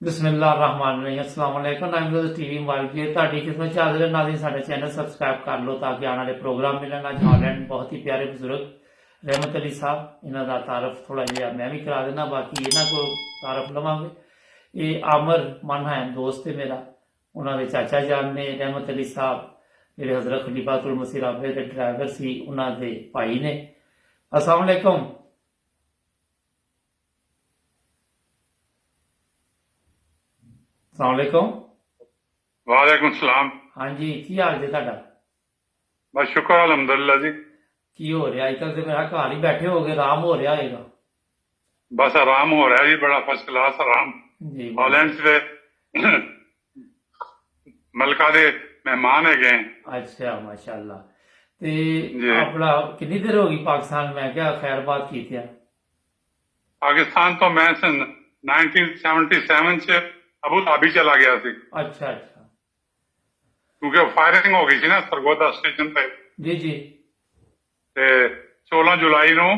बिस्मिल्लाहिर्रहमानिर्रहीम। अस्सलाम वालेकुम। नाइमरोज टीवी मोबाइल की ਤੁਹਾਡੀ ਖਿਦਮਤ ਚ ਹਾਜ਼ਰ ਹਾਂ। ਨਾਜ਼ਰੀਨ ਸਾਡੇ ਚੈਨਲ ਸਬਸਕ੍ਰਾਈਬ ਕਰ ਲਓ ਤਾਂ ਕਿ ਆਉਣ ਵਾਲੇ ਪ੍ਰੋਗਰਾਮ ਮਿਲਣ। ਅੱਜ ਹਾਲੈਂਡ ਬਹੁਤ ਹੀ ਪਿਆਰੇ ਬਜ਼ੁਰਗ ਰਹਿਮਤ ਅਲੀ ਸਾਹਿਬ, ਇਹਨਾਂ ਦਾ ਤਾਰਫ ਥੋੜਾ ਜਿਹਾ ਮੈਂ ਵੀ ਕਰਾ ਦੇਣਾ, ਬਾਕੀ ਇਹਨਾਂ ਕੋਲ ਤਾਰਫ ਲਵਾਂਗੇ। ਇਹ ਆਮਰ ਮਨ ਹੈ ਦੋਸਤ ਹੈ ਮੇਰਾ, ਉਹਨਾਂ ਦੇ ਚਾਚਾ ਜਾਨ ਨੇ ਰਹਿਮਤ ਅਲੀ ਸਾਹਿਬ ਜਿਹੜੇ ਹਜ਼ਰਤ ਖਲੀਫਾਤੁਲ ਮਸੀਹ ਰਾਬੇ ਦੇ ਡਰਾਈਵਰ ਸੀ, ਉਹਨਾਂ ਦੇ ਭਾਈ ਨੇ। अस्सलाम वालेकुम। अस्सलाम वालेकुम। वालेकुम सलाम। हाँ जी, की हाल जी ਤੁਹਾਡਾ? बस शुक्र अलहमदुलिल्लाह जी। ਕੀ ਹੋ ਰਿਹਾ ਅੱਜ-ਕੱਲ? ਤੇ ਮੇਰਾ ਘਰ ਹੀ ਬੈਠੇ ਹੋਗੇ, ਆਰਾਮ ਹੋ ਰਿਹਾ ਹੋਏਗਾ। बस आराम हो रहा है जी, बड़ा फर्स्ट क्लास आराम। जी हॉलैंड से मलका दे मेहमान है गए। अच्छा माशाअल्लाह। ਤੇ जी। ਆਪਣਾ ਕਿੰਨੀ ਦੇਰ ਹੋ ਗਈ ਪਾਕਿਸਤਾਨ? ਮੈਂ ਕਿਹਾ ਖੈਰਬਾਦ ਕੀਤੀ ਆ। पाकिस्तान तो मैं 1977 च अबू धाबी चला गया सी, अच्छा अच्छा। क्योंकि फायरिंग हो गई थी ना सरगोधा स्टेशन पे। जी जी। ते 16 जुलाई ਨੂੰ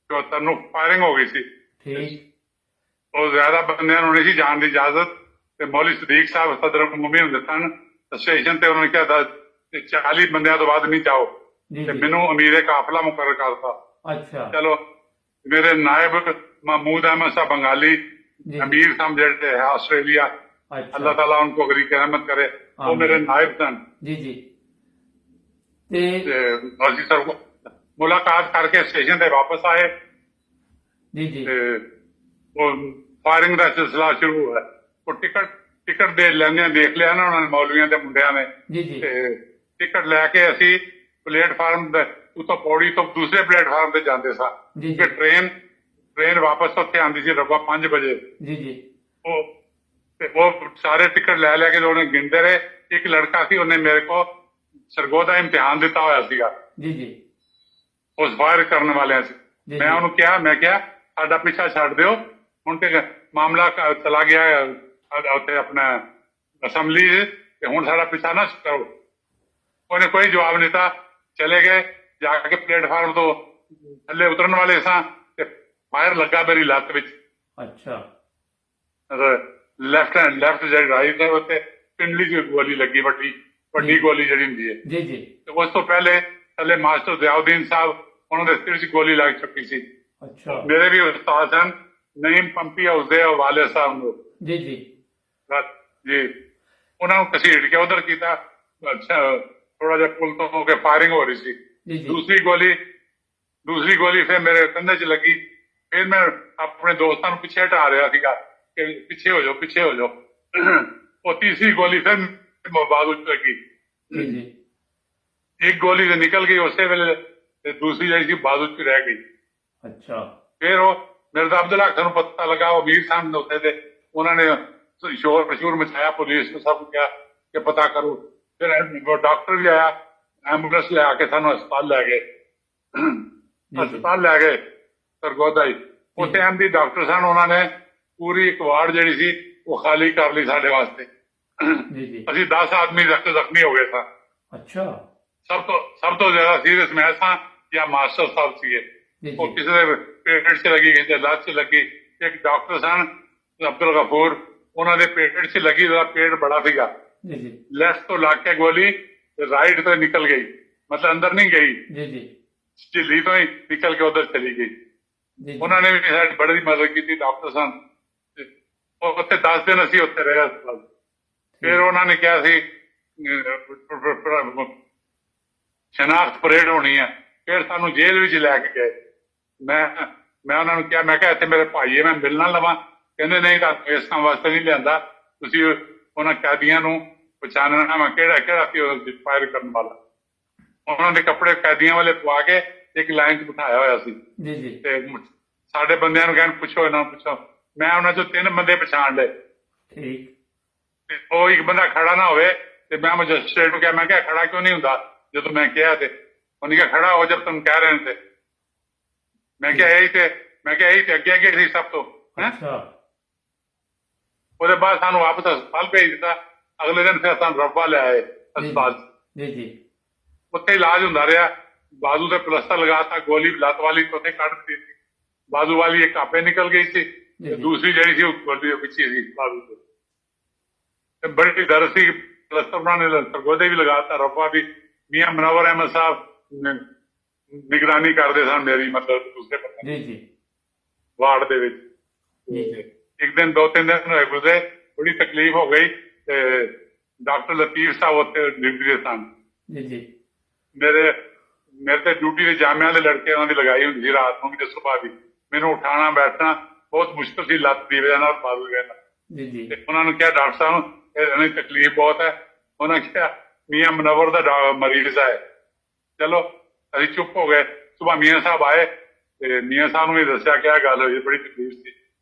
74 ਨੂੰ फायरिंग हो गई सी। ठीक। ਉਹ ਜ਼ਿਆਦਾ ਬੰਦਿਆਂ ਨੂੰ ਨਹੀਂ ਸੀ ਜਾਣ ਦੀ ਇਜਾਜ਼ਤ, ਤੇ ਮੌਲੀ ਸਦੀਕ ਸਾਹਿਬ ਸਦਰ ਮੁਮੀ ਹੁੰਦੇ ਸਨ ਸਟੇਸ਼ਨ ਤੇ। ਉਹਨਾਂ ਨੇ ਕਿਹਾ 40 ਬੰਦਿਆਂ ਤੋਂ ਬਾਅਦ ਨਹੀਂ ਜਾਓ, जी ਤੇ जी। ਮੈਨੂੰ ਅਮੀਰੇ ਕਾਫਲਾ ਮੁਕਰਰ ਕਰਤਾ। अच्छा चलो मेरे नायब महमूद अहमद साहब बंगाली जी अमीर साहब जेठे है ऑस्ट्रेलिया, अच्छा। अल्लाह ताला उनको गरी की रहमत करे, वो आमीन। मेरे नायब सन। जी जी। ਤੇ ਅਸੀਂ ਸਰ ਮੁਲਾਕਾਤ ਕਰਕੇ ਸਟੇਸ਼ਨ ਤੇ ਵਾਪਸ ਆਏ, ਜੀ ਜੀ ਤੇ ਉਹ ਫਾਇਰਿੰਗ ਦਾ ਸਿਲਸਿਲਾ ਸ਼ੁਰੂ ਹੋਇਆ। ਉਹ ਟਿਕਟ ਦੇ ਲੈਂਦੇ ਦੇਖ ਲਿਆ ਨਾ ਉਹਨਾਂ ਨੇ, ਮੌਲਵੀਆਂ ਦੇ ਮੁੰਡਿਆਂ ਨੇ। ਜੀ ਜੀ। ਤੇ ਟਿਕਟ ਲੈ ਕੇ ਅਸੀਂ ਪਲੇਟਫਾਰਮ ਦੇ ਉੱਤੋਂ ਪੌੜੀ ਤੋਂ ਦੂਸਰੇ ਪਲੇਟਫਾਰਮ ਤੇ ਜਾਂਦੇ ਸਾਂ, ਜੀ ਕਿ ਟ੍ਰੇਨ ਵਾਪਸ ਉੱਥੇ ਆਉਂਦੀ ਸੀ ਰਬਾ 5 ਵਜੇ। ਜੀ ਜੀ। ਉਹ ਸਾਰੇ ਟਿਕਟ ਲੈ ਕੇ ਉਹਨੇ ਗਿਣਦੇ ਰਹੇ। ਇੱਕ ਲੜਕਾ ਸੀ, ਉਹਨੇ ਮੇਰੇ ਕੋ ਸਰਗੋਧਾ ਇਮਤਿਹਾਨ ਦਿੱਤਾ ਹੋਇਆ ਸੀਗਾ ਜੀ ਜੀ। ਉਸ ਫਾਇਰ ਕਰਨ ਵਾਲਿਆਂ ਸੀ। ਜੀ, ਮੈਂ ਜੀ। ਉਹਨੂੰ ਕਿਹਾ ਸਾਡਾ ਪਿੱਛਾ ਛੱਡ ਦਿਓ, ਹੁਣ ਤੇ ਮਾਮਲਾ ਚਲਾ ਗਿਆ ਉੱਥੇ ਆਪਣਾ ਅਸੈਂਬਲੀ, ਤੇ ਹੁਣ ਸਾਡਾ ਪਿੱਛਾ ਨਾ ਕਰੋ। ਉਹਨੇ ਕੋਈ ਜਵਾਬ ਨਹੀਂ ਦਿੱਤਾ। ਚਲੇ ਗਏ, ਜਾ ਕੇ ਪਲੇਟਫਾਰਮ ਤੋਂ ਥੱਲੇ ਉਤਰਨ ਵਾਲੇ ਸਾਂ ਤੇ ਫਾਇਰ ਲੱਗਾ ਮੇਰੀ ਲੱਤ ਵਿੱਚ। अच्छा ਲੈਫਟ ਜਿਹੜੀ ਰਾਈਟ ਹੈ ਉੱਥੇ ਪਿੰਡਲੀ ਜਿਹੀ ਗੋਲੀ ਲੱਗੀ, ਵੱਡੀ ਗੋਲੀ ਜਿਹੜੀ ਹੁੰਦੀ ਹੈ। जी जी। ਤੇ ਉਸ ਤੋਂ ਪਹਿਲੇ ਥੱਲੇ ਮਾਸਟਰ ਜ਼ਿਆਉਦੀਨ ਸਾਹਿਬ, ਉਹਨਾਂ ਦੇ ਸਿਰ 'ਚ ਗੋਲੀ ਲੱਗ ਚੁੱਕੀ ਸੀ। अच्छा ਮੇਰੇ ਵੀ ਉਸਤਾਦ ਹਨ ਨਈਮ ਪੰਪੀ ਹਾਊਸ ਦੇ ਵਾਲੇ ਸਾਹਿਬ ਨੂੰ। जी जी। ਜੀ, ਉਹਨਾਂ ਨੂੰ ਘਸੀਟ ਕੇ ਉਧਰ ਕੀਤਾ। ਅੱਛਾ, ਥੋੜਾ ਜਿਹਾ ਪੁਲ ਤੋਂ ਹੋ ਕੇ ਫਾਇਰਿੰਗ ਹੋ ਰਹੀ ਸੀ। जी जी। ਦੂਸਰੀ ਗੋਲੀ ਫਿਰ ਮੇਰੇ ਕੰਧੇ 'ਚ ਲੱਗੀ। ਫਿਰ ਮੈਂ ਆਪਣੇ ਦੋਸਤਾਂ ਨੂੰ ਪਿੱਛੇ ਹਟਾ ਰਿਹਾ ਸੀਗਾ ਕਿ ਪਿੱਛੇ ਹੋ ਜਾਓ। ਉਹ ਤੀਸਰੀ ਗੋਲੀ ਫਿਰ ਬਾਜ਼ੂ 'ਚ ਲੱਗੀ। जी जी। ਇੱਕ ਗੋਲੀ ਤੇ ਨਿਕਲ ਗਈ ਉਸੇ ਵੇਲੇ, ਤੇ ਦੂਸਰੀ ਜਿਹੜੀ ਸੀ ਬਾਜ਼ੂ 'ਚ ਰਹਿ ਗਈ। अच्छा ਫਿਰ ਉਹ ਮਿਰਜ਼ਾ ਅਬਦੁੱਲਾ ਖਾਨ ਨੂੰ ਪਤਾ ਲੱਗਾ, ਉਹ ਅਮੀਰ ਸਾਹਿਬ ਨੇ ਉੱਥੇ ਦੇ, ਉਹਨਾਂ ਨੇ ਸ਼ੋਰ ਮਚਾਇਆ, ਪੁਲਿਸ ਨੂੰ ਸਭ ਕਿਹਾ ਕਿ ਪਤਾ ਕਰੋ। ਫਿਰ ਡਾਕਟਰ ਵੀ ਆਇਆ, ਐਂਬੂਲੈਂਸ ਲਿਆ ਕੇ ਸਾਨੂੰ ਹਸਪਤਾਲ ਲੈ ਗਏ। ਹਸਪਤਾਲ ਲੈ ਗਏ ਸਰਗੋਧਾ ਹੀ। ਉੱਥੇ ਐਮਡੀ ਡਾਕਟਰ ਸਨ, ਉਹਨਾਂ ਨੇ ਪੂਰੀ ਇੱਕ ਵਾਰਡ ਜਿਹੜੀ ਸੀ ਉਹ ਖਾਲੀ ਕਰ ਲਈ ਸਾਡੇ ਵਾਸਤੇ। जी जी। ਅਸੀਂ 10 ਆਦਮੀ ਜ਼ਖਮੀ ਹੋ ਗਏ ਸਾਂ। अच्छा ਸਭ ਤੋਂ ਜ਼ਿਆਦਾ ਸੀਰੀਅਸ ਮੈਂ ਸਾਂ ਜਾਂ ਮਾਸਟਰ ਸਾਹਿਬ ਸੀਗੇ। जी ਉਹ जी। ਕਿਸੇ ਦੇ ਪੇਟ 'ਚ ਲੱਗੀ, ਕਿਸੇ ਦੇ ਲੱਤ 'ਚ ਲੱਗੀ। ਇੱਕ ਡਾਕਟਰ ਸਨ ਅਬਦੁਲ ਗਫੂਰ, ਉਹਨਾਂ ਦੇ ਪੇਟ 'ਚ ਲੱਗੀ, ਉਹਦਾ ਪੇਟ ਬੜਾ ਸੀਗਾ। जी जी। ਲੈਫਟ ਤੋਂ ਲੱਗ ਕੇ ਗੋਲੀ ਰਾਈਟ ਤੋਂ ਨਿਕਲ ਗਈ, ਮਤਲਬ ਅੰਦਰ ਨਹੀਂ ਗਈ, जी जी। ਝਿੱਲੀ ਤੋਂ ਹੀ ਨਿਕਲ ਕੇ ਉਧਰ ਚਲੀ ਗਈ। जी ਉਹਨਾਂ ਨੇ ਵੀ ਸਾਡੀ ਬੜੀ ਮਦਦ ਕੀਤੀ, ਡਾਕਟਰ ਸਨ। ਉਹ ਉੱਥੇ 10 ਦਿਨ ਅਸੀਂ ਉੱਥੇ ਰਹੇ ਹਸਪਤਾਲ। ਫਿਰ ਉਹਨਾਂ ਨੇ ਕਿਹਾ ਸੀ ਸ਼ਨਾਖਤ ਪਰੇਡ ਹੋਣੀ ਹੈ। ਫਿਰ ਸਾਨੂੰ ਜੇਲ੍ਹ ਵਿੱਚ ਲੈ ਕੇ ਗਏ। ਮੈਂ ਉਹਨਾਂ ਨੂੰ ਕਿਹਾ, ਮੈਂ ਕਿਹਾ ਇੱਥੇ ਮੇਰੇ ਭਾਈ ਹੈ, ਮੈਂ ਮਿਲਣਾ ਲਵਾਂ। ਕਹਿੰਦੇ ਨਹੀਂ, ਤੁਹਾਨੂੰ ਇਸ ਕੰਮ ਵਾਸਤੇ ਨਹੀਂ ਲਿਆਂਦਾ, ਤੁਸੀਂ ਉਹਨਾਂ ਕੈਦੀਆਂ ਨੂੰ ਪਛਾਣਨਾ ਵਾ ਕਿਹੜਾ ਸੀ ਫਾਇਰ ਕਰਨ ਵਾਲਾ। ਉਹਨਾਂ ਦੇ ਕੱਪੜੇ ਕੈਦੀਆਂ ਵਾਲੇ ਪਵਾ ਕੇ ਇੱਕ ਲਾਈਨ 'ਚ ਬਿਠਾਇਆ ਹੋਇਆ ਸੀ। जी जी। ਤੇ ਸਾਡੇ ਬੰਦਿਆਂ ਨੂੰ ਕਹਿਣ ਪੁੱਛੋ, ਇਹਨਾਂ ਨੂੰ ਪੁੱਛੋ। ਮੈਂ ਉਹਨਾਂ 'ਚੋਂ 3 ਬੰਦੇ ਪਛਾਣ ਲਏ। ठीक। ਤੇ ਉਹ ਇੱਕ ਬੰਦਾ ਖੜਾ ਨਾ ਹੋਵੇ, ਤੇ ਮੈਂ ਮੈਜਿਸਟ੍ਰੇਟ ਨੂੰ ਕਿਹਾ, ਮੈਂ ਕਿਹਾ ਖੜਾ ਕਿਉਂ ਨਹੀਂ ਹੁੰਦਾ ਜਦੋਂ ਮੈਂ ਕਿਹਾ? ਤੇ ਉਹਨੇ ਕਿਹਾ ਖੜਾ ਹੋ ਜਦ ਤੁਮ ਕਹਿ ਰਹੇ ਥੇ। ਮੈਂ ਕਿਹਾ ਇਹੀ ਤੇ ਅੱਗੇ ਸੀ ਸਭ ਤੋਂ। अच्छा ਉਹਦੇ ਬਾਅਦ ਸਾਨੂੰ ਵਾਪਸ ਹਸਪਤਾਲ ਭੇਜ ਦਿੱਤਾ। ਅਗਲੇ ਦਿਨ ਫਿਰ ਸਾਨੂੰ ਰੱਬਾ ਲੈ ਆਏ ਹਸਪਤਾਲ। जी जी। ਉੱਥੇ ਇਲਾਜ ਹੁੰਦਾ ਰਿਹਾ। ਬਾਜ਼ੂ ਤੇ ਪਲਸਤਰ ਲਗਾਤਾ, ਗੋਲੀ ਲੱਤ ਵਾਲੀ ਉੱਥੇ ਕੱਢ ਦਿੱਤੀ ਸੀ, ਬਾਜ਼ੂ ਵਾਲੀ ਇੱਕ ਆਪੇ ਨਿਕਲ ਗਈ ਸੀ, जी। ਦੂਸਰੀ ਜਿਹੜੀ ਸੀ ਉਹ ਗੋਲੀ ਪਿੱਛੇ ਸੀ ਬਾਜ਼ੂ ਤੋਂ। ਤੇ ਬੜੀ ਦਰਦ ਸੀ। ਪਲਸਤਰ ਉਹਨਾਂ ਨੇ ਸਰਗੋਧੇ ਵੀ ਲਗਾਤਾ, ਰਬਵਾ ਵੀ। ਮੀਆਂ ਮੁਨੱਵਰ ਅਹਿਮਦ ਸਾਹਿਬ ਨਿਗਰਾਨੀ ਕਰਦੇ ਸਨ ਮੇਰੀ, ਮਤਲਬ ਦੂਸਰੇ ਜੀ ਜੀ ਵਾਰਡ ਦੇ ਵਿੱਚ। ਜੀ ਜੀ ਇੱਕ ਦਿਨ 2-3 ਦਿਨ ਹੋਏ ਗੁਜ਼ਰੇ, ਬੜੀ ਤਕਲੀਫ ਹੋ ਗਈ ਤੇ ਡਾਕਟਰ ਲਤੀਫ ਸਾਹਿਬ ਉੱਥੇ ਡਿਊਟੀ ਦੇ ਸਨ। ਜੀ ਜੀ ਮੇਰੇ ਤੇ ਡਿਊਟੀ ਦੇ ਜਾਮਿਆਂ ਦੇ ਲੜਕੇ ਉਹਨਾਂ ਦੀ ਲਗਾਈ ਹੁੰਦੀ ਸੀ, ਰਾਤ ਨੂੰ ਵੀ ਤੇ ਸੁਬਾਹ ਵੀ। ਮੈਨੂੰ ਉਠਾਉਣਾ ਬੈਠਣਾ ਬਹੁਤ ਮੁਸ਼ਕਲ ਸੀ, ਲੱਤ ਦੀ ਵਜ੍ਹਾ ਨਾਲ ਬਾਜ਼ੂ ਦੇ ਨਾਲ। ਜੀ ਜੀ ਤੇ ਉਹਨਾਂ ਨੂੰ ਕਿਹਾ ਡਾਕਟਰ ਸਾਹਿਬ ਇਹਨਾਂ ਦੀ ਤਕਲੀਫ ਬਹੁਤ ਹੈ। ਉਹਨਾਂ ਕਿਹਾ ਮੀਆਂ ਮੁਨੱਵਰ ਦਾ ਮਰੀਜ਼ ਹੈ। ਚਲੋ ਅਸੀਂ ਚੁੱਪ ਹੋ ਗਏ। ਸੁਬਾਹ ਮੀਆਂ ਸਾਹਿਬ ਆਏ ਤੇ ਮੀਆਂ ਸਾਹਿਬ ਨੂੰ ਵੀ ਦੱਸਿਆ ਕਿ ਇਹ ਗੱਲ ਹੋਈ, ਬੜੀ ਤਕਲੀਫ ਸੀ।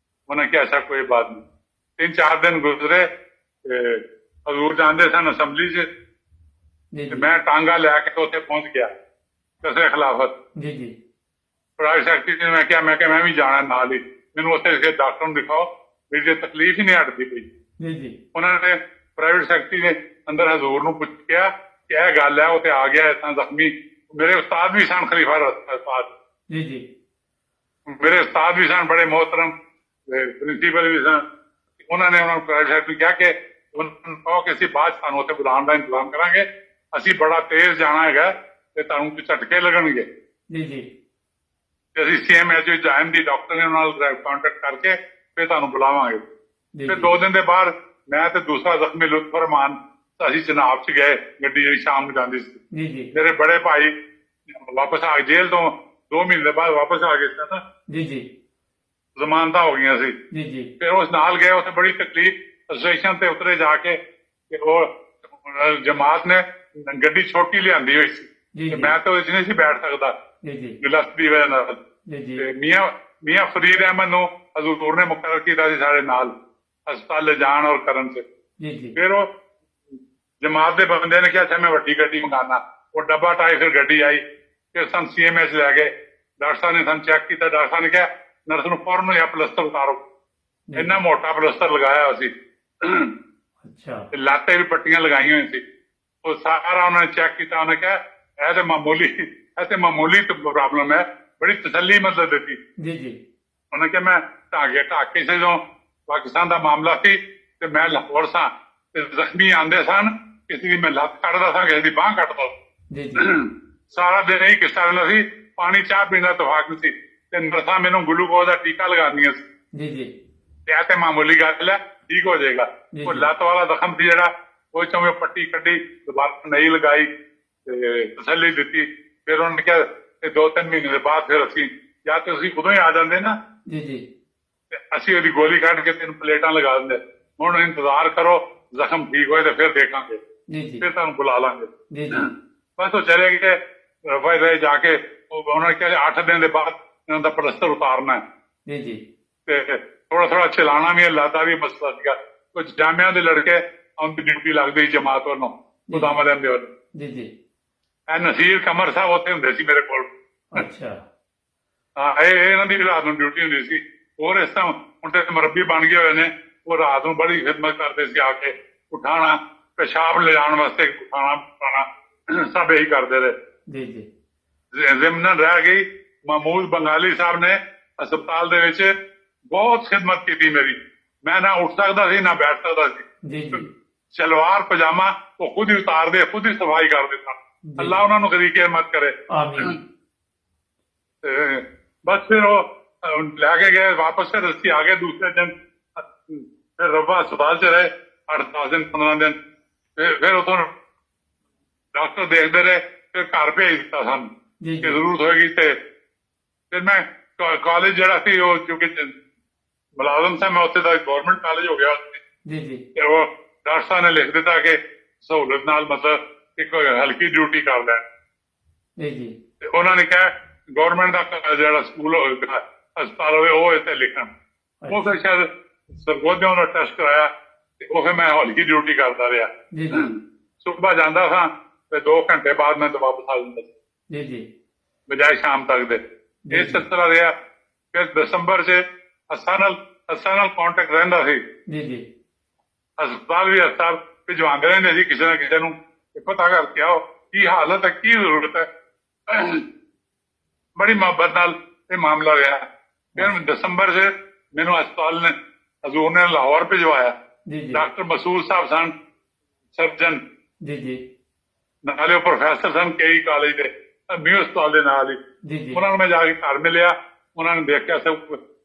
ਉਹਨਾਂ ਕਿਹਾ ਐਸਾ ਕੋਈ ਬਾਤ ਨਹੀਂ। 3-4 ਦਿਨ ਗੁਜ਼ਰੇ ਤੇ ਹਜ਼ੂਰ ਜਾਂਦੇ ਸਨ ਅਸੈਂਬਲੀ 'ਚ, ਜੀ ਤੇ ਮੈਂ ਟਾਂਗਾ ਲੈ ਕੇ ਉੱਥੇ ਪਹੁੰਚ ਗਿਆ ਕਿਸੇ ਖਿਲਾਫਤ। ਜੀ ਜੀ ਪ੍ਰਾਈਵੇਟ ਸੈਕਟਰੀ ਨੇ ਮੈਂ ਕਿਹਾ ਮੈਂ ਵੀ ਜਾਣਾ ਨਾਲ ਹੀ, ਮੈਨੂੰ ਉੱਥੇ ਕਿਸੇ ਡਾਕਟਰ ਨੂੰ ਦਿਖਾਓ, ਮੇਰੀ ਜੇ ਤਕਲੀਫ ਹੀ ਨਹੀਂ ਹਟਦੀ ਪਈ। ਜੀ ਜੀ ਉਹਨਾਂ ਨੇ ਪ੍ਰਾਈਵੇਟ ਸੈਕਟਰੀ ਨੇ ਅੰਦਰ ਹਜ਼ੂਰ ਨੂੰ ਪੁੱਛਿਆ ਕਿ ਇਹ ਗੱਲ ਹੈ, ਉਹ ਤੇ ਆ ਗਿਆ ਇਦਾਂ ਜ਼ਖਮੀ। ਮੇਰੇ ਉਸਤਾਦ ਵੀ ਸਨ, ਖਲੀਫਾ ਉਸਤਾਦ। ਜੀ ਜੀ ਮੇਰੇ ਉਸਤਾਦ ਵੀ ਸਨ, ਬੜੇ ਮੋਹਤਰਮ ਪ੍ਰਿੰਸੀਪਲ ਵੀ ਸਨ। ਉਹਨਾਂ ਨੇ ਉਹਨਾਂ ਨੂੰ ਪ੍ਰਾਈਵੇਟ ਸੈਕਟਰੀ ਕਿਹਾ ਕਿ ਉਹਨਾਂ ਨੂੰ ਕਹੋ ਕਿ ਅਸੀਂ ਬਾਅਦ ਸਾਨੂੰ ਉੱਥੇ ਬੁਲਾਉਣ ਦਾ ਇੰਤਜ਼ਾਮ ਕਰਾਂਗੇ, ਅਸੀਂ ਬੜਾ ਤੇਜ਼ ਜਾਣਾ ਹੈਗਾ ਤੇ ਤੁਹਾਨੂੰ ਝਟਕੇ ਲੱਗਣਗੇ। ਜੀ ਜੀ ਤੇ ਅਸੀਂ CMH ਜਾਣ ਦੀ ਡਾਕਟਰ ਨੇ ਉਹਨਾਂ ਨਾਲ ਕੰਟੈਕਟ ਕਰਕੇ ਫਿਰ ਤੁਹਾਨੂੰ ਬੁਲਾਵਾਂਗੇ। ਫਿਰ 2 ਦਿਨ ਦੇ ਬਾਅਦ ਮੈਂ ਤੇ ਦੂਸਰਾ ਜ਼ਖਮੀ ਲੁਤਫਰ ਰਹਿਮਾਨ ਅਸੀਂ ਜਨਾਬ 'ਚ ਗਏ, ਗੱਡੀ ਜਿਹੜੀ ਸ਼ਾਮ ਨੂੰ ਜਾਂਦੀ ਸੀ। ਜੀ ਜੀ ਮੇਰੇ ਬੜੇ ਭਾਈ ਵਾਪਸ ਆ ਜੇਲ੍ਹ ਤੋਂ 2 ਮਹੀਨੇ ਬਾਅਦ ਵਾਪਸ ਆ ਗਏ ਸਨ। ਜੀ ਜੀ ਜ਼ਮਾਨਤਾਂ ਹੋ ਗਈਆਂ ਸੀ। ਜੀ ਜੀ ਫਿਰ ਉਸ ਨਾਲ ਗਏ, ਉੱਥੇ ਬੜੀ ਤਕਲੀਫ। ਸਟੇਸ਼ਨ ਤੇ ਉਤਰੇ ਜਾ ਕੇ ਤੇ ਉਹ ਜਮਾਤ ਨੇ ਗੱਡੀ ਛੋਟੀ ਲਿਆਂਦੀ ਹੋਈ ਸੀ ਜੀ ਤੇ ਮੈਂ ਤਾਂ ਉਹਦੇ 'ਚ ਨਹੀਂ ਸੀ ਬੈਠ ਸਕਦਾ ਜੀ ਜੀ ਲੱਤ ਦੀ ਵਜ੍ਹਾ ਨਾਲ। ਜੀ ਜੀ ਤੇ ਮੀਆਂ ਫਰੀਦ ਅਹਿਮਦ ਨੂੰ ਹਜ਼ੂਰ ਨੇ ਮੁਕਰਰ ਕੀਤਾ ਸੀ ਸਾਡੇ ਨਾਲ ਹਸਪਤਾਲ ਲਿਜਾਣ ਔਰ ਕਰਨ 'ਚ। ਜੀ ਜੀ ਫਿਰ ਉਹ ਜਮਾਤ ਦੇ ਬੰਦੇ ਨੇ ਕਿਹਾ ਅੱਛਾ ਮੈਂ ਵੱਡੀ ਗੱਡੀ ਮੰਗਾਣਾ। ਉਹ ਡੱਬਾ ਟਾਈ ਫਿਰ ਗੱਡੀ ਆਈ, ਫਿਰ ਸਾਨੂੰ CMH ਲੈ ਗਏ। ਡਾਕਟਰ ਸਾਹਿਬ ਨੇ ਸਾਨੂੰ ਚੈੱਕ ਕੀਤਾ। ਡਾਕਟਰ ਸਾਹਿਬ ਨੇ ਕਿਹਾ ਨਰਸ ਨੂੰ ਫੌਰਨ ਜਾਂ ਪਲਸਤਰ ਉਤਾਰੋ। ਇੰਨਾ ਮੋਟਾ ਪਲਸਤਰ ਲਗਾਇਆ ਹੋਇਆ ਸੀ, ਅੱਛਾ ਤੇ ਲਾਤੇ ਵੀ ਪੱਟੀਆਂ ਲਗਾਈਆਂ ਹੋਈਆਂ ਸੀ। ਉਹ ਸਾਰਾ ਉਹਨਾਂ ਨੇ ਚੈੱਕ ਕੀਤਾ। ਉਹਨੇ ਕਿਹਾ ਇਹ ਤੇ ਮਾਮੂਲੀ ਪ੍ਰੋਬਲਮ ਹੈ। ਬੜੀ ਤਸੱਲੀ ਮਤਲਬ ਦਿੱਤੀ। ਜੀ ਜੀ ਉਹਨੇ ਕਿਹਾ ਮੈਂ ਢਾਕੇ ਸੇ ਜੋ ਪਾਕਿਸਤਾਨ ਦਾ ਮਾਮਲਾ ਸੀ ਤੇ ਮੈਂ ਲਾਹੌਰ ਸਾਂ ਤੇ ਜ਼ਖਮੀ ਆਂਦੇ ਸਨ, ਕਿਸੇ ਦੀ ਮੈਂ ਲੱਤ ਕੱਢਦਾ ਸਾਂ, ਕਿਸੇ ਦੀ ਬਾਂਹ ਕੱਟਦਾ। ਜੀ ਜੀ ਸਾਰਾ ਦਿਨ ਇਹੀ ਕਿੱਸਾ ਰਹਿੰਦਾ ਸੀ। ਪਾਣੀ ਚਾਹ ਪੀਣ ਦਾ ਤਫਾਕ ਨਹੀਂ ਸੀ ਤੇ ਨਰਸਾਂ ਮੈਨੂੰ ਗਲੂਕੋਜ਼ ਦਾ ਟੀਕਾ ਲਗਾਉਂਦੀਆਂ ਸੀ। ਜੀ ਜੀ ਤੇ ਇਹ ਤੇ ਮਾਮੂਲੀ ਗੱਲ ਹੈ, ਠੀਕ ਹੋ ਜਾਏਗਾ। ਜੀ ਉਹ ਜੀ ਲੱਤ ਵਾਲਾ ਜ਼ਖਮ ਸੀ ਜਿਹੜਾ, ਉਹ ਚੋਂ ਮੈਂ ਪੱਟੀ ਕੱਢੀ, ਦੁਬਾਰਾ ਨਹੀਂ ਲਗਾਈ ਤੇ ਤਸੱਲੀ ਦਿੱਤੀ। ਫਿਰ ਉਹਨਾਂ ਨੇ ਕਿਹਾ ਤੇ 2-3 ਮਹੀਨੇ ਦੇ ਬਾਅਦ ਫਿਰ ਅਸੀਂ ਜਾਂ ਤੇ ਤੁਸੀਂ ਉਦੋਂ ਹੀ ਆ ਜਾਂਦੇ ਨਾ, ਜੀ ਜੀ ਤੇ ਅਸੀਂ ਉਹਦੀ ਗੋਲੀ ਕੱਢ ਕੇ 3 ਪਲੇਟਾਂ ਲਗਾ ਦਿੰਦੇ। ਹੁਣ ਇੰਤਜ਼ਾਰ ਕਰੋ, ਜ਼ਖਮ ਠੀਕ ਹੋਏ ਤੇ ਫਿਰ ਦੇਖਾਂਗੇ, ਜੀ ਜੀ ਫਿਰ ਤੁਹਾਨੂੰ ਬੁਲਾ ਲਾਂਗੇ। ਜੀ ਜੀ ਬਸ ਉਹ ਚਲੇ ਗਏ। ਰਫਾਈ ਰਹੇ ਜਾ ਕੇ ਉਹਨਾਂ ਨੇ ਕਿਹਾ 8 ਦਿਨ ਦੇ ਬਾਅਦ ਇਹਨਾਂ ਦਾ ਪਲਸਤਰ ਉਤਾਰਨਾ ਹੈ ਜੀ ਜੀ ਤੇ ਥੋੜਾ ਚਲਾਣਾ ਵੀ, ਅੱਲਾਹ ਵੀ ਮਸਲਾ ਸੀਗਾ। ਕੁਝ ਜਾਮਿਆਂ ਦੇ ਲੜਕੇ ਉਹਨਾਂ ਦੀ ਡਿਊਟੀ ਲੱਗਦੀ ਸੀ ਜਮਾਤ ਵੱਲੋਂ, ਖੁਦਾਮਦ ਦੇ ਵੱਲੋਂ। ਜੀ ਜੀ ਇਹ ਨਸੀਰ ਕਮਰ ਸਾਹਿਬ ਉੱਥੇ ਹੁੰਦੇ ਸੀ ਮੇਰੇ ਕੋਲ। ਅੱਛਾ ਹਾਂ, ਇਹ ਇਹਨਾਂ ਦੀ ਰਾਤ ਨੂੰ ਡਿਊਟੀ ਹੁੰਦੀ ਸੀ। ਹੋਰ ਇਸ ਤਰ੍ਹਾਂ ਹੁਣ ਤੇ ਮਰਬੀ ਬਣ ਗਏ ਹੋਏ ਨੇ, ਉਹ ਰਾਤ ਨੂੰ ਬੜੀ ਖਿਦਮਤ ਕਰਦੇ ਸੀ। ਆ ਕੇ ਉਠਾਣਾ, ਪਿਸ਼ਾਬ ਲਿਜਾਣ ਵਾਸਤੇ ਉਠਾਣਾ ਸਭ ਇਹੀ ਕਰਦੇ ਰਹੇ। ਜੀ ਜੀ ਜ਼ਿਮਨਨ ਰਹਿ ਗਈ। ਮਹਿਮੂਦ ਬੰਗਾਲੀ ਸਾਹਿਬ ਨੇ ਹਸਪਤਾਲ ਦੇ ਵਿੱਚ ਬਹੁਤ ਖਿਦਮਤ ਕੀਤੀ ਮੇਰੀ। ਮੈਂ ਨਾ ਉੱਠ ਸਕਦਾ ਸੀ ਨਾ ਬੈਠ ਸਕਦਾ ਸੀ। ਜੀ ਜੀ ਸਲਵਾਰ ਪਜਾਮਾ ਉਹ ਖੁਦ ਹੀ ਉਤਾਰਦੇ, ਖੁਦ ਹੀ ਸਫਾਈ ਕਰਦੇ ਸਨ। ਅੱਲਾਹ ਉਹਨਾਂ ਨੂੰ ਕਦੀ ਕਿਰਮਤ ਕਰੇ, ਆਮੀਨ। ਤੇ ਬਸ ਫਿਰ ਉਹ ਲੈ ਕੇ ਗਏ ਵਾਪਸ। ਫਿਰ ਅਸੀਂ ਆ ਗਏ ਦੂਸਰੇ ਦਿਨ। ਫਿਰ ਰੱਬਾ ਹਸਪਤਾਲ 'ਚ ਰਹੇ 8-10 ਦਿਨ 15 ਦਿਨ। ਫਿਰ ਉੱਥੋਂ ਡਾਕਟਰ ਦੇਖਦੇ ਰਹੇ। ਫਿਰ ਘਰ ਭੇਜ ਦਿੱਤਾ ਸਾਨੂੰ ਜੀ ਕਿ ਜ਼ਰੂਰਤ ਹੋਏਗੀ। ਤੇ ਫਿਰ ਮੈਂ ਕਾਲਜ ਜਿਹੜਾ ਸੀ, ਉਹ ਕਿਉਂਕਿ ਮੁਲਾਜ਼ਮ ਸੀ ਮੈਂ ਉੱਥੇ ਦਾ, ਗਵਰਨਮੈਂਟ ਕਾਲਜ ਹੋ ਗਿਆ। ਜੀ ਜੀ ਤੇ ਉਹ ਡਾਕਟਰ ਸਾਹਿਬ ਨੇ ਲਿਖ ਦਿੱਤਾ ਕਿ ਸਹੂਲਤ ਨਾਲ ਮਤਲਬ ਇੱਕ ਹਲਕੀ ਡਿਊਟੀ ਕਰ ਲੈਣ। ਜੀ ਜੀ ਤੇ ਉਹਨਾਂ ਨੇ ਕਿਹਾ ਗਵਰਨਮੈਂਟ ਦਾ ਜਿਹੜਾ ਸਕੂਲ ਹੋਵੇਗਾ, ਹਸਪਤਾਲ ਹੋਵੇ, ਉਹ ਇੱਥੇ ਲਿਖਣ। ਉਹ ਫਿਰ ਸ਼ਾਇਦ ਸਰਗੋਧਿਆਂ ਦਾ ਟੈਸਟ ਕਰਾਇਆ ਤੇ ਉਹ ਫਿਰ ਮੈਂ ਹਲਕੀ ਡਿਊਟੀ ਕਰਦਾ ਰਿਹਾ। ਜੀ ਜੀ ਸੁਬਹ ਜਾਂਦਾ ਸਾਂ ਤੇ 2 ਘੰਟੇ ਬਾਅਦ ਮੈਂ ਤਾਂ ਵਾਪਸ ਆ ਜਾਂਦਾ ਸੀ, ਜੀ ਜੀ ਬਜਾਏ ਸ਼ਾਮ ਤੱਕ ਦੇ। ਇਹ ਸਿਲਸਿਲਾ ਰਿਹਾ। ਫਿਰ ਦਸੰਬਰ 'ਚ ਹੱਸਾਂ ਨਾਲ ਕੰਟੈਕਟ ਰਹਿੰਦਾ ਸੀ। ਜੀ ਜੀ ਹਸਪਤਾਲ ਭਿਜਵਾਉਂਦੇ ਰਹਿੰਦੇ ਸੀ ਕਿਸੇ ਨਾ ਕਿਸੇ ਨੂੰ, ਪਤਾ ਕਰਕੇ ਆਓ ਕੀ ਹਾਲਤ ਹੈ, ਕੀ ਜ਼ਰੂਰਤ ਹੈ। ਬੜੀ ਮੁਹੱਬਤ ਨਾਲ ਇਹ ਮਾਮਲਾ ਰਿਹਾ। ਫਿਰ ਦਸੰਬਰ 'ਚ ਮੈਨੂੰ ਹਸਪਤਾਲ ਨੇ, ਹਜ਼ੂਰ ਨੇ ਲਾਹੌਰ ਭਿਜਵਾਇਆ। ਜੀ ਜੀ ਡਾਕਟਰ ਮਸੂਦ ਸਾਹਿਬ ਸਨ ਸਰਜਨ, ਜੀ ਜੀ ਨਾਲੇ ਉਹ ਪ੍ਰੋਫੈਸਰ ਸਨ ਕਈ ਕਾਲਜ ਦੇ, ਨਿਊ ਹਸਪਤਾਲ ਦੇ ਨਾਲ ਹੀ। ਜੀ ਜੀ ਉਹਨਾਂ ਨੂੰ ਮੈਂ ਜਾ ਕੇ ਘਰ ਮਿਲਿਆ, ਉਹਨਾਂ ਨੇ ਦੇਖਿਆ ਸਭ,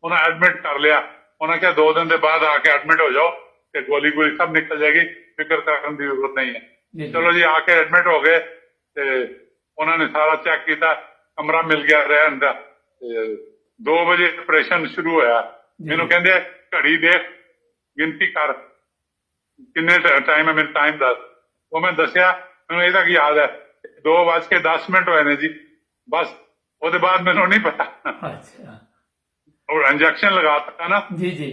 ਉਹਨਾਂ ਐਡਮਿਟ ਕਰ ਲਿਆ। ਉਹਨਾਂ ਕਿਹਾ 2 ਦਿਨ ਦੇ ਬਾਅਦ ਆ ਕੇ ਐਡਮਿਟ ਹੋ ਜਾਓ ਤੇ ਗੋਲੀ ਗੋਲੀ ਸਭ ਨਿਕਲ ਜਾਏਗੀ, ਫਿਕਰ ਕਰਨ ਦੀ ਜ਼ਰੂਰਤ ਨਹੀਂ ਹੈ। ਚਲੋ ਜੀ, ਆ ਕੇ ਐਡਮਿਟ ਹੋ ਗਏ ਤੇ ਉਹਨਾਂ ਨੇ ਸਾਰਾ ਚੈੱਕ ਕੀਤਾ, ਕਮਰਾ ਮਿਲ ਗਿਆ ਰਹਿਣ ਦਾ। 2 ਵਜੇ ਆਪਰੇਸ਼ਨ ਸ਼ੁਰੂ ਹੋਇਆ। ਮੈਨੂੰ ਕਹਿੰਦੇ ਘੜੀ ਦੇਖ, ਗਿਣਤੀ ਕਰ, ਕਿੰਨੇ ਟਾਈਮ ਹੈ, ਮੈਨੂੰ ਟਾਈਮ ਦੱਸ। ਉਹ ਮੈਂ ਦੱਸਿਆ, ਮੈਨੂੰ ਇਹਦਾ ਕੀ ਯਾਦ ਹੈ 2:10 ਹੋਏ ਨੇ ਜੀ, ਬਸ। ਉਹਦੇ ਬਾਅਦ ਮੈਨੂੰ ਨਹੀਂ ਪਤਾ। ਅੱਛਾ, ਉਹ ਇੰਜੈਕਸ਼ਨ ਲਗਾਤਾ ਨਾ ਜੀ ਜੀ,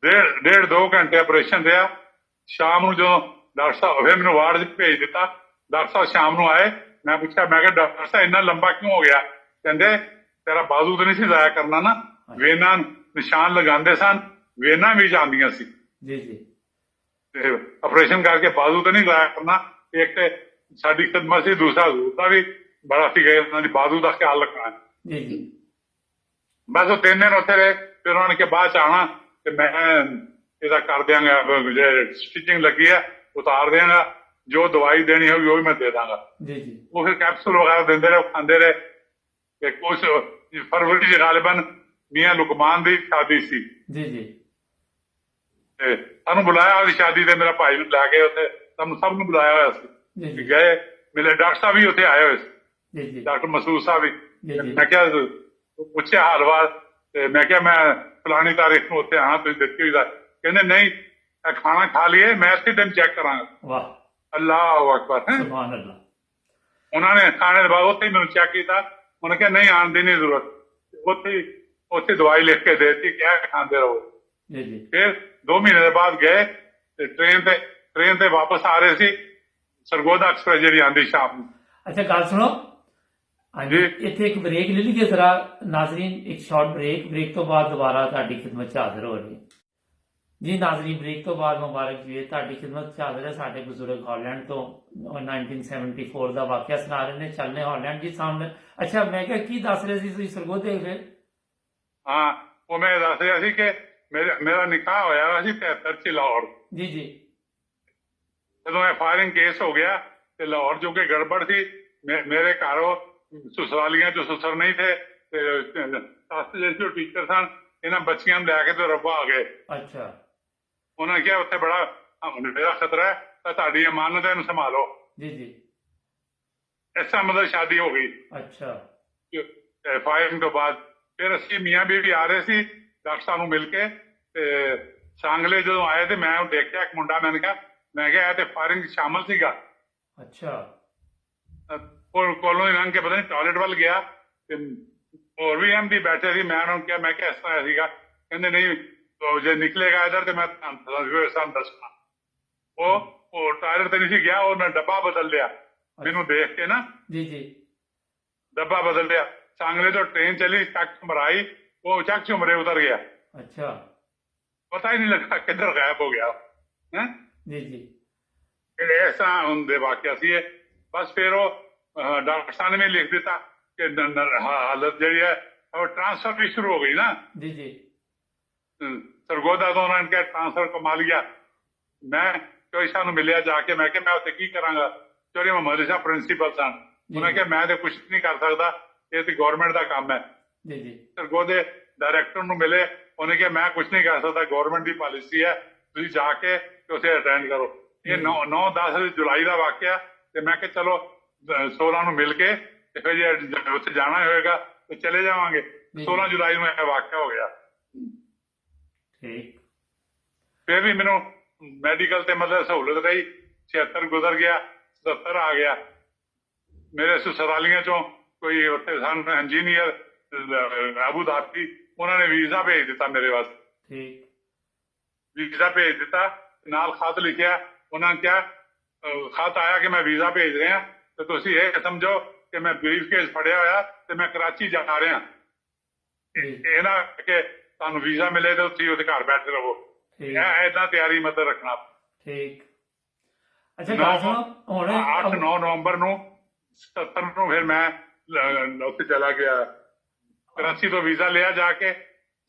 1.5-2 ਘੰਟੇ ਆਪਰੇਸ਼ਨ ਰਿਹਾ। ਸ਼ਾਮ ਨੂੰ ਜਦੋਂ ਡਾਕਟਰ ਸਾਹਿਬ ਫਿਰ ਮੈਨੂੰ ਵਾਰਡ 'ਚ ਭੇਜ ਦਿੱਤਾ। ਡਾਕਟਰ ਸਾਹਿਬ ਸ਼ਾਮ ਨੂੰ ਆਏ, ਮੈਂ ਪੁੱਛਿਆ, ਮੈਂ ਕਿਹਾ ਡਾਕਟਰ ਸਾਹਿਬ ਇੰਨਾ ਲੰਬਾ ਕਿਉਂ ਹੋ ਗਿਆ? ਕਹਿੰਦੇ ਤੇਰਾ ਬਾਜ਼ੂ ਤਾਂ ਨਹੀਂ ਸੀ ਜ਼ਾਇਆ ਕਰਨਾ ਨਾ, ਵੇਨਾਂ ਨਿਸ਼ਾਨ ਲਗਾਉਂਦੇ ਸਨ, ਵੇਨਾਂ ਵੀ ਜਾਂਦੀਆਂ ਸੀ ਜੀ ਜੀ, ਤੇ ਆਪਰੇਸ਼ਨ ਕਰਕੇ ਬਾਜ਼ੂ ਤਾਂ ਨਹੀਂ ਜ਼ਾਇਆ ਕਰਨਾ। ਇੱਕ ਤੇ ਸਾਡੀ ਖਿਦਮਤ ਸੀ, ਦੂਸਰਾ ਹਜ਼ੂਰ ਦਾ ਵੀ ਬੜਾ ਸੀਗਾ, ਉਹਨਾਂ ਦੀ ਬਾਜ਼ੂ ਦਾ ਖਿਆਲ ਰੱਖਣਾ। ਜੀ ਜੀ, ਬਸ ਉਹ 3 ਦਿਨ ਉੱਥੇ ਰਹੇ। ਫਿਰ ਉਹਨਾਂ ਨੇ ਕਿਹਾ ਬਾਅਦ ਚ ਆਉਣਾ ਤੇ ਮੈਂ ਇਹਦਾ ਕਰ ਦਿਆਂਗਾ, ਜੇ ਸਟਿਚਿੰਗ ਲੱਗੀ ਹੈ ਉਤਾਰ ਦਿਆਂਗਾ, ਜੋ ਦਵਾਈ ਦੇਣੀ ਹੋਗੀ ਉਹ ਵੀ ਮੈਂ ਦੇ ਦਾਂਗਾ। ਜੀ ਜੀ, ਉਹ ਫਿਰ ਕੈਪਸੂਲ ਵਗੈਰਾ ਦਿੰਦੇ ਰਹੇ, ਖਾਂਦੇ ਰਹੇ। ਤੇ ਕੁਛ ਫਰਵਰੀ 'ਚ ਗਾਲਿਬਨ ਮੀਆਂ ਲੁਕਮਾਨ ਦੀ ਸ਼ਾਦੀ ਸੀ ਜੀ ਜੀ, ਤੇ ਸਾਨੂੰ ਬੁਲਾਇਆ ਉਹਦੀ ਸ਼ਾਦੀ ਤੇ, ਮੇਰਾ ਭਾਈ ਨੂੰ ਲੈ ਕੇ ਉੱਥੇ ਸਾਨੂੰ ਸਭ ਨੂੰ ਬੁਲਾਇਆ ਹੋਇਆ ਜੀ ਸੀ। ਗਏ ਮਿਲੇ, ਡਾਕਟਰ ਸਾਹਿਬ ਵੀ ਉੱਥੇ ਆਏ ਹੋਏ ਸੀ, ਜੀ ਜੀ, ਡਾਕਟਰ ਮਸੂਦ ਸਾਹਿਬ ਵੀ। ਜੀ ਜੀ, ਮੈਂ ਕਿਹਾ, ਪੁੱਛਿਆ ਹਾਲਵਾਲ ਤੇ ਮੈਂ ਕਿਹਾ ਮੈਂ ਫਲਾਣੀ ਤਾਰੀਖ ਨੂੰ ਉੱਥੇ ਆਣਾ, ਤੁਸੀਂ ਦਿੱਤੀ ਹੋਈ ਦਾ। ਕਹਿੰਦੇ ਨਹੀਂ, ਇਹ ਖਾਣਾ ਖਾ ਲਈਏ, ਮੈਂ ਇਸੇ ਦਿਨ ਚੈੱਕ ਕਰਾਂਗਾ। ਵਾਹ, ਅੱਲਾਹੁ ਅਕਬਰ। ਸੁਭਾਨ ਅੱਲਾਹ। ਉਹਨਾਂ ਨੇ ਖਾਣੇ ਦੇ ਬਾਅਦ ਉੱਥੇ ਹੀ ਮੈਨੂੰ ਚੈੱਕ ਕੀਤਾ। ਉਹਨੇ ਕਿਹਾ ਨਹੀਂ ਆਉਣ ਦੀ ਨਹੀਂ ਜ਼ਰੂਰਤ, ਉੱਥੇ ਦਵਾਈ ਲਿਖ ਕੇ ਦੇ ਦਿੱਤੀ, ਕਿਹਾ ਖਾਂਦੇ ਰਹੋ। ਜੀ ਜੀ, ਫਿਰ 2 ਮਹੀਨੇ ਦੇ ਬਾਅਦ ਗਏ ਤੇ ਟ੍ਰੇਨ ਤੇ ਵਾਪਸ ਆ ਰਹੇ ਸੀ, ਸਰਗੋਧਾ ਐਕਸਪ੍ਰੈਸ ਜਿਹੜੀ ਆਉਂਦੀ ਸ਼ਾਮ ਨੂੰ। ਅੱਛਾ, ਗੱਲ ਸੁਣੋ। ਹਾਂਜੀ, ਇੱਥੇ ਇੱਕ ਬ੍ਰੇਕ ਲੈ ਲਈਏ ਜ਼ਰਾ ਨਾਜ਼ਰੀਨ, ਇੱਕ ਸ਼ਾਰਟ ਬ੍ਰੇਕ ਤੋਂ ਬਾਅਦ ਦੁਬਾਰਾ ਤੁਹਾਡੀ ਖਿਦਮਤ 'ਚ ਹਾਜ਼ਰ ਹੋ ਰਹੀ ਜੀ। ਨਾਜ਼ਰੀਨ, ਬ੍ਰੇਕ ਤੋਂ ਬਾਅਦ ਮੁਬਾਰਕ ਜੀ, ਤੁਹਾਡੀ ਖਿਦਮਤ 'ਚ ਹਾਜ਼ਰ ਹੈ ਸਾਡੇ ਬਜ਼ੁਰਗ ਹਾਲੈਂਡ ਤੋਂ 1974 ਦਾ ਵਾਕਿਆ ਸੁਣਾ ਰਹੇ ਨੇ। ਚੱਲਨੇ ਹਾਲੈਂਡ ਜੀ ਸਾਹਮਣੇ। ਅੱਛਾ, ਮੈਂ ਕਿਹਾ ਕੀ ਦੱਸ ਰਹੇ ਸੀ ਤੁਸੀਂ ਸਰਗੋਧੇ ਫਿਰ? ਹਾਂ, ਉਹ ਮੈਂ ਦੱਸ ਰਿਹਾ ਸੀ ਕਿ ਮੇਰਾ ਨਿਕਾਹ ਹੋਇਆ ਸੀ 73 'ਚ ਲਾਹੌਰ। ਜੀ ਜੀ, ਜਦੋਂ ਇਹ ਫਾਇਰਿੰਗ ਕੇਸ ਹੋ ਗਿਆ ਤੇ ਲਾਹੌਰ ਜੋ ਕਿ ਗੜਬੜ ਸੀ, ਮੇਰੇ ਘਰ ਉਹ ਸਸੁਰਾਲੀਆਂ ਚ ਸਸੁਰ ਨਹੀਂ ਥੇ ਤੇ ਸੱਸ ਜਿਹੜੇ ਟੀਚਰ ਸਨ, ਇਹਨਾਂ ਬੱਚੀਆਂ ਨੂੰ ਲੈ ਕੇ ਤੇ ਰੱਬਾ ਆ ਗਏ। ਅੱਛਾ, ਉਹਨਾਂ ਨੇ ਕਿਹਾ ਉੱਥੇ ਬੜਾ ਮੇਰਾ ਖਤਰਾ ਹੈ, ਤਾਂ ਤੁਹਾਡੀ ਅਮਾਨਤ ਹੈ, ਇਹਨੂੰ ਸੰਭਾਲੋ। ਜੀ ਜੀ, ਐਸਾ ਮਤਲਬ ਸ਼ਾਦੀ ਹੋ ਗਈ। ਅੱਛਾ, ਫਾਇਰਿੰਗ ਤੋਂ ਬਾਅਦ ਫਿਰ ਅਸੀਂ ਮੀਆਂ ਬੀਵੀ ਆ ਰਹੇ ਸੀ ਡਾਕਟਰ ਸਾਹਿਬ ਨੂੰ ਮਿਲ ਕੇ, ਤੇ ਸਾਂਗਲੇ ਜਦੋਂ ਆਏ ਤੇ ਮੈਂ ਦੇਖਿਆ ਇੱਕ ਮੁੰਡਾ, ਮੈਂ ਕਿਹਾ ਇਹ ਤੇ ਫਾਇਰਿੰਗ ਸ਼ਾਮਲ ਸੀਗਾ। ਅੱਛਾ, ਉਹ ਕੋਲੋਂ ਹੀ ਲੰਘ ਕੇ ਪਤਾ ਨਹੀਂ ਟਾਇਲਟ ਵੱਲ ਗਿਆ ਤੇ ਹੋਰ ਵੀ ਐਮਡੀ ਬੈਠੇ ਸੀ। ਮੈਂ ਉਹਨਾਂ ਨੂੰ ਕਿਹਾ, ਮੈਂ ਕਿਹਾ ਇਸ ਤਰ੍ਹਾਂ ਸੀਗਾ। ਕਹਿੰਦੇ ਨਹੀਂ, ਜੇ ਨਿਕਲੇਗਾ ਇਧਰ ਤੇ ਮੈਂ ਤੁਹਾਨੂੰ ਦੱਸਣਾ। ਉਹ ਟਾਇਲਟ ਤੇ ਨਹੀਂ ਸੀ ਗਿਆ, ਉਹਨੇ ਡੱਬਾ ਬਦਲ ਲਿਆ। ਮੈਨੂੰ ਦੇਖ ਕੇ ਨਾ, ਜੀ ਜੀ, ਡੱਬਾ ਬਦਲ ਲਿਆ। ਸਾਂਗਲੇ ਤੋਂ ਟ੍ਰੇਨ ਚਲੀ, ਚੱਕ ਚੁਮਰਾਈ, ਉਹ ਚੱਕ ਚੁਮਰੇ ਉਤਰ ਗਿਆ। ਅੱਛਾ, ਪਤਾ ਹੀ ਨਹੀਂ ਲੱਗਾ ਕਿੱਧਰ ਗਾਇਬ ਹੋ ਗਿਆ। ਹੈ ਜੀ ਜੀ, ਇਸ ਤਰ੍ਹਾਂ ਹੁੰਦੇ ਵਾਕਿਆ ਸੀ ਇਹ। ਬਸ ਫਿਰ ਉਹ ਡਾਕਟਰ ਸਾਹਿਬ ਨੇ ਲਿਖ ਦਿੱਤਾ ਕਿ ਹਾਲਤ ਜਿਹੜੀ ਹੈ ਉਹ ਟ੍ਰਾਂਸਫਰ ਵੀ ਸ਼ੁਰੂ ਹੋ ਗਈ ਨਾ। ਜੀ ਜੀ, ਸਰਗੋਧਾ ਤੋਂ ਉਹਨਾਂ ਨੇ ਕਿਹਾ ਟ੍ਰਾਂਸਫਰ ਕਮਾ ਲਿਆ। ਮੈਂ ਚੌਧਰੀ ਸਾਹਿਬ ਨੂੰ ਮਿਲਿਆ ਜਾ ਕੇ, ਮੈਂ ਕਿਹਾ ਮੈਂ ਉੱਥੇ ਕੀ ਕਰਾਂਗਾ? ਚੌਧਰੀ ਮੁਹੰਮਦ ਸਾਹਿਬ ਪ੍ਰਿੰਸੀਪਲ ਸਨ। ਉਹਨਾਂ ਕਿਹਾ ਮੈਂ ਤੇ ਕੁਛ ਨਹੀਂ ਕਰ ਸਕਦਾ, ਇਹ ਤੇ ਗੌਰਮੈਂਟ ਦਾ ਕੰਮ ਹੈ। ਜੀ ਜੀ, ਸਰਗੋਧੇ ਡਾਇਰੈਕਟਰ ਨੂੰ ਮਿਲੇ, ਉਹਨੇ ਕਿਹਾ ਮੈਂ ਕੁਛ ਨਹੀਂ ਕਰ ਸਕਦਾ, ਗੌਰਮੈਂਟ ਦੀ ਪਾਲਿਸੀ ਹੈ, ਤੁਸੀਂ ਜਾ ਕੇ ਉੱਥੇ ਅਟੈਂਡ ਕਰੋ। ਇਹ 9-10 ਜੁਲਾਈ ਦਾ ਵਾਕਿਆ। ਤੇ ਮੈਂ ਕਿਹਾ ਚਲੋ 16 ਨੂੰ ਮਿਲ ਕੇ ਤੇ ਫਿਰ ਜੇ ਉੱਥੇ ਜਾਣਾ ਹੋਏਗਾ ਤੇ ਚਲੇ ਜਾਵਾਂਗੇ। 16 ਜੁਲਾਈ ਨੂੰ ਇਹ ਵਾਕਿਆ ਹੋ ਗਿਆ। ਠੀਕ। ਫਿਰ ਵੀ ਮੈਨੂੰ ਮੈਡੀਕਲ ਤੇ ਮਤਲਬ ਸਹੂਲਤ ਰਹੀ। 76 ਗੁਜ਼ਰ ਗਿਆ, 77 ਆ ਗਿਆ। ਮੇਰੇ ਸਸੁਰਾਲੀਆਂ ਚੋਂ ਕੋਈ ਉੱਥੇ ਸਨ ਇੰਜੀਨੀਅਰ ਆਬੂ ਧਾਬੀ, ਉਹਨਾਂ ਨੇ ਵੀਜ਼ਾ ਭੇਜ ਦਿੱਤਾ ਮੇਰੇ ਵਾਸਤੇ। ਠੀਕ, ਵੀਜ਼ਾ ਭੇਜ ਦਿੱਤਾ, ਨਾਲ ਖਤ ਲਿਖਿਆ। ਉਹਨਾਂ ਨੇ ਕਿਹਾ ਖਤ ਆਇਆ ਕਿ ਮੈਂ ਵੀਜ਼ਾ ਭੇਜ ਰਿਹਾ ਤੇ ਤੁਸੀਂ ਇਹ ਸਮਝੋ ਕਿ ਮੈਂ ਬਰੀਫ ਕੇਸ ਫੜਿਆ ਹੋਇਆ ਤੇ ਮੈਂ ਕਰਾਚੀ ਜਾ ਰਿਹਾ। ਇਹ ਨਾ ਕਿ ਤੁਹਾਨੂੰ ਵੀਜ਼ਾ ਮਿਲੇ ਤੇ ਤੁਸੀਂ ਉਹਦੇ ਘਰ ਬੈਠੇ ਰਹੋ। ਏਦਾਂ ਤਿਆਰੀ ਮਤਲਬ ਰੱਖਣਾ। ਠੀਕ। ਅੱਛਾ, ਗੱਲ ਸੁਣੋ, ਹੁਣ 8-9 ਨਵੰਬਰ ਨੂੰ 77 ਨੂੰ ਫਿਰ ਮੈਂ ਉੱਥੇ ਚਲਾ ਗਿਆ। ਕਰਾਚੀ ਤੋਂ ਵੀਜ਼ਾ ਲਿਆ ਜਾ ਕੇ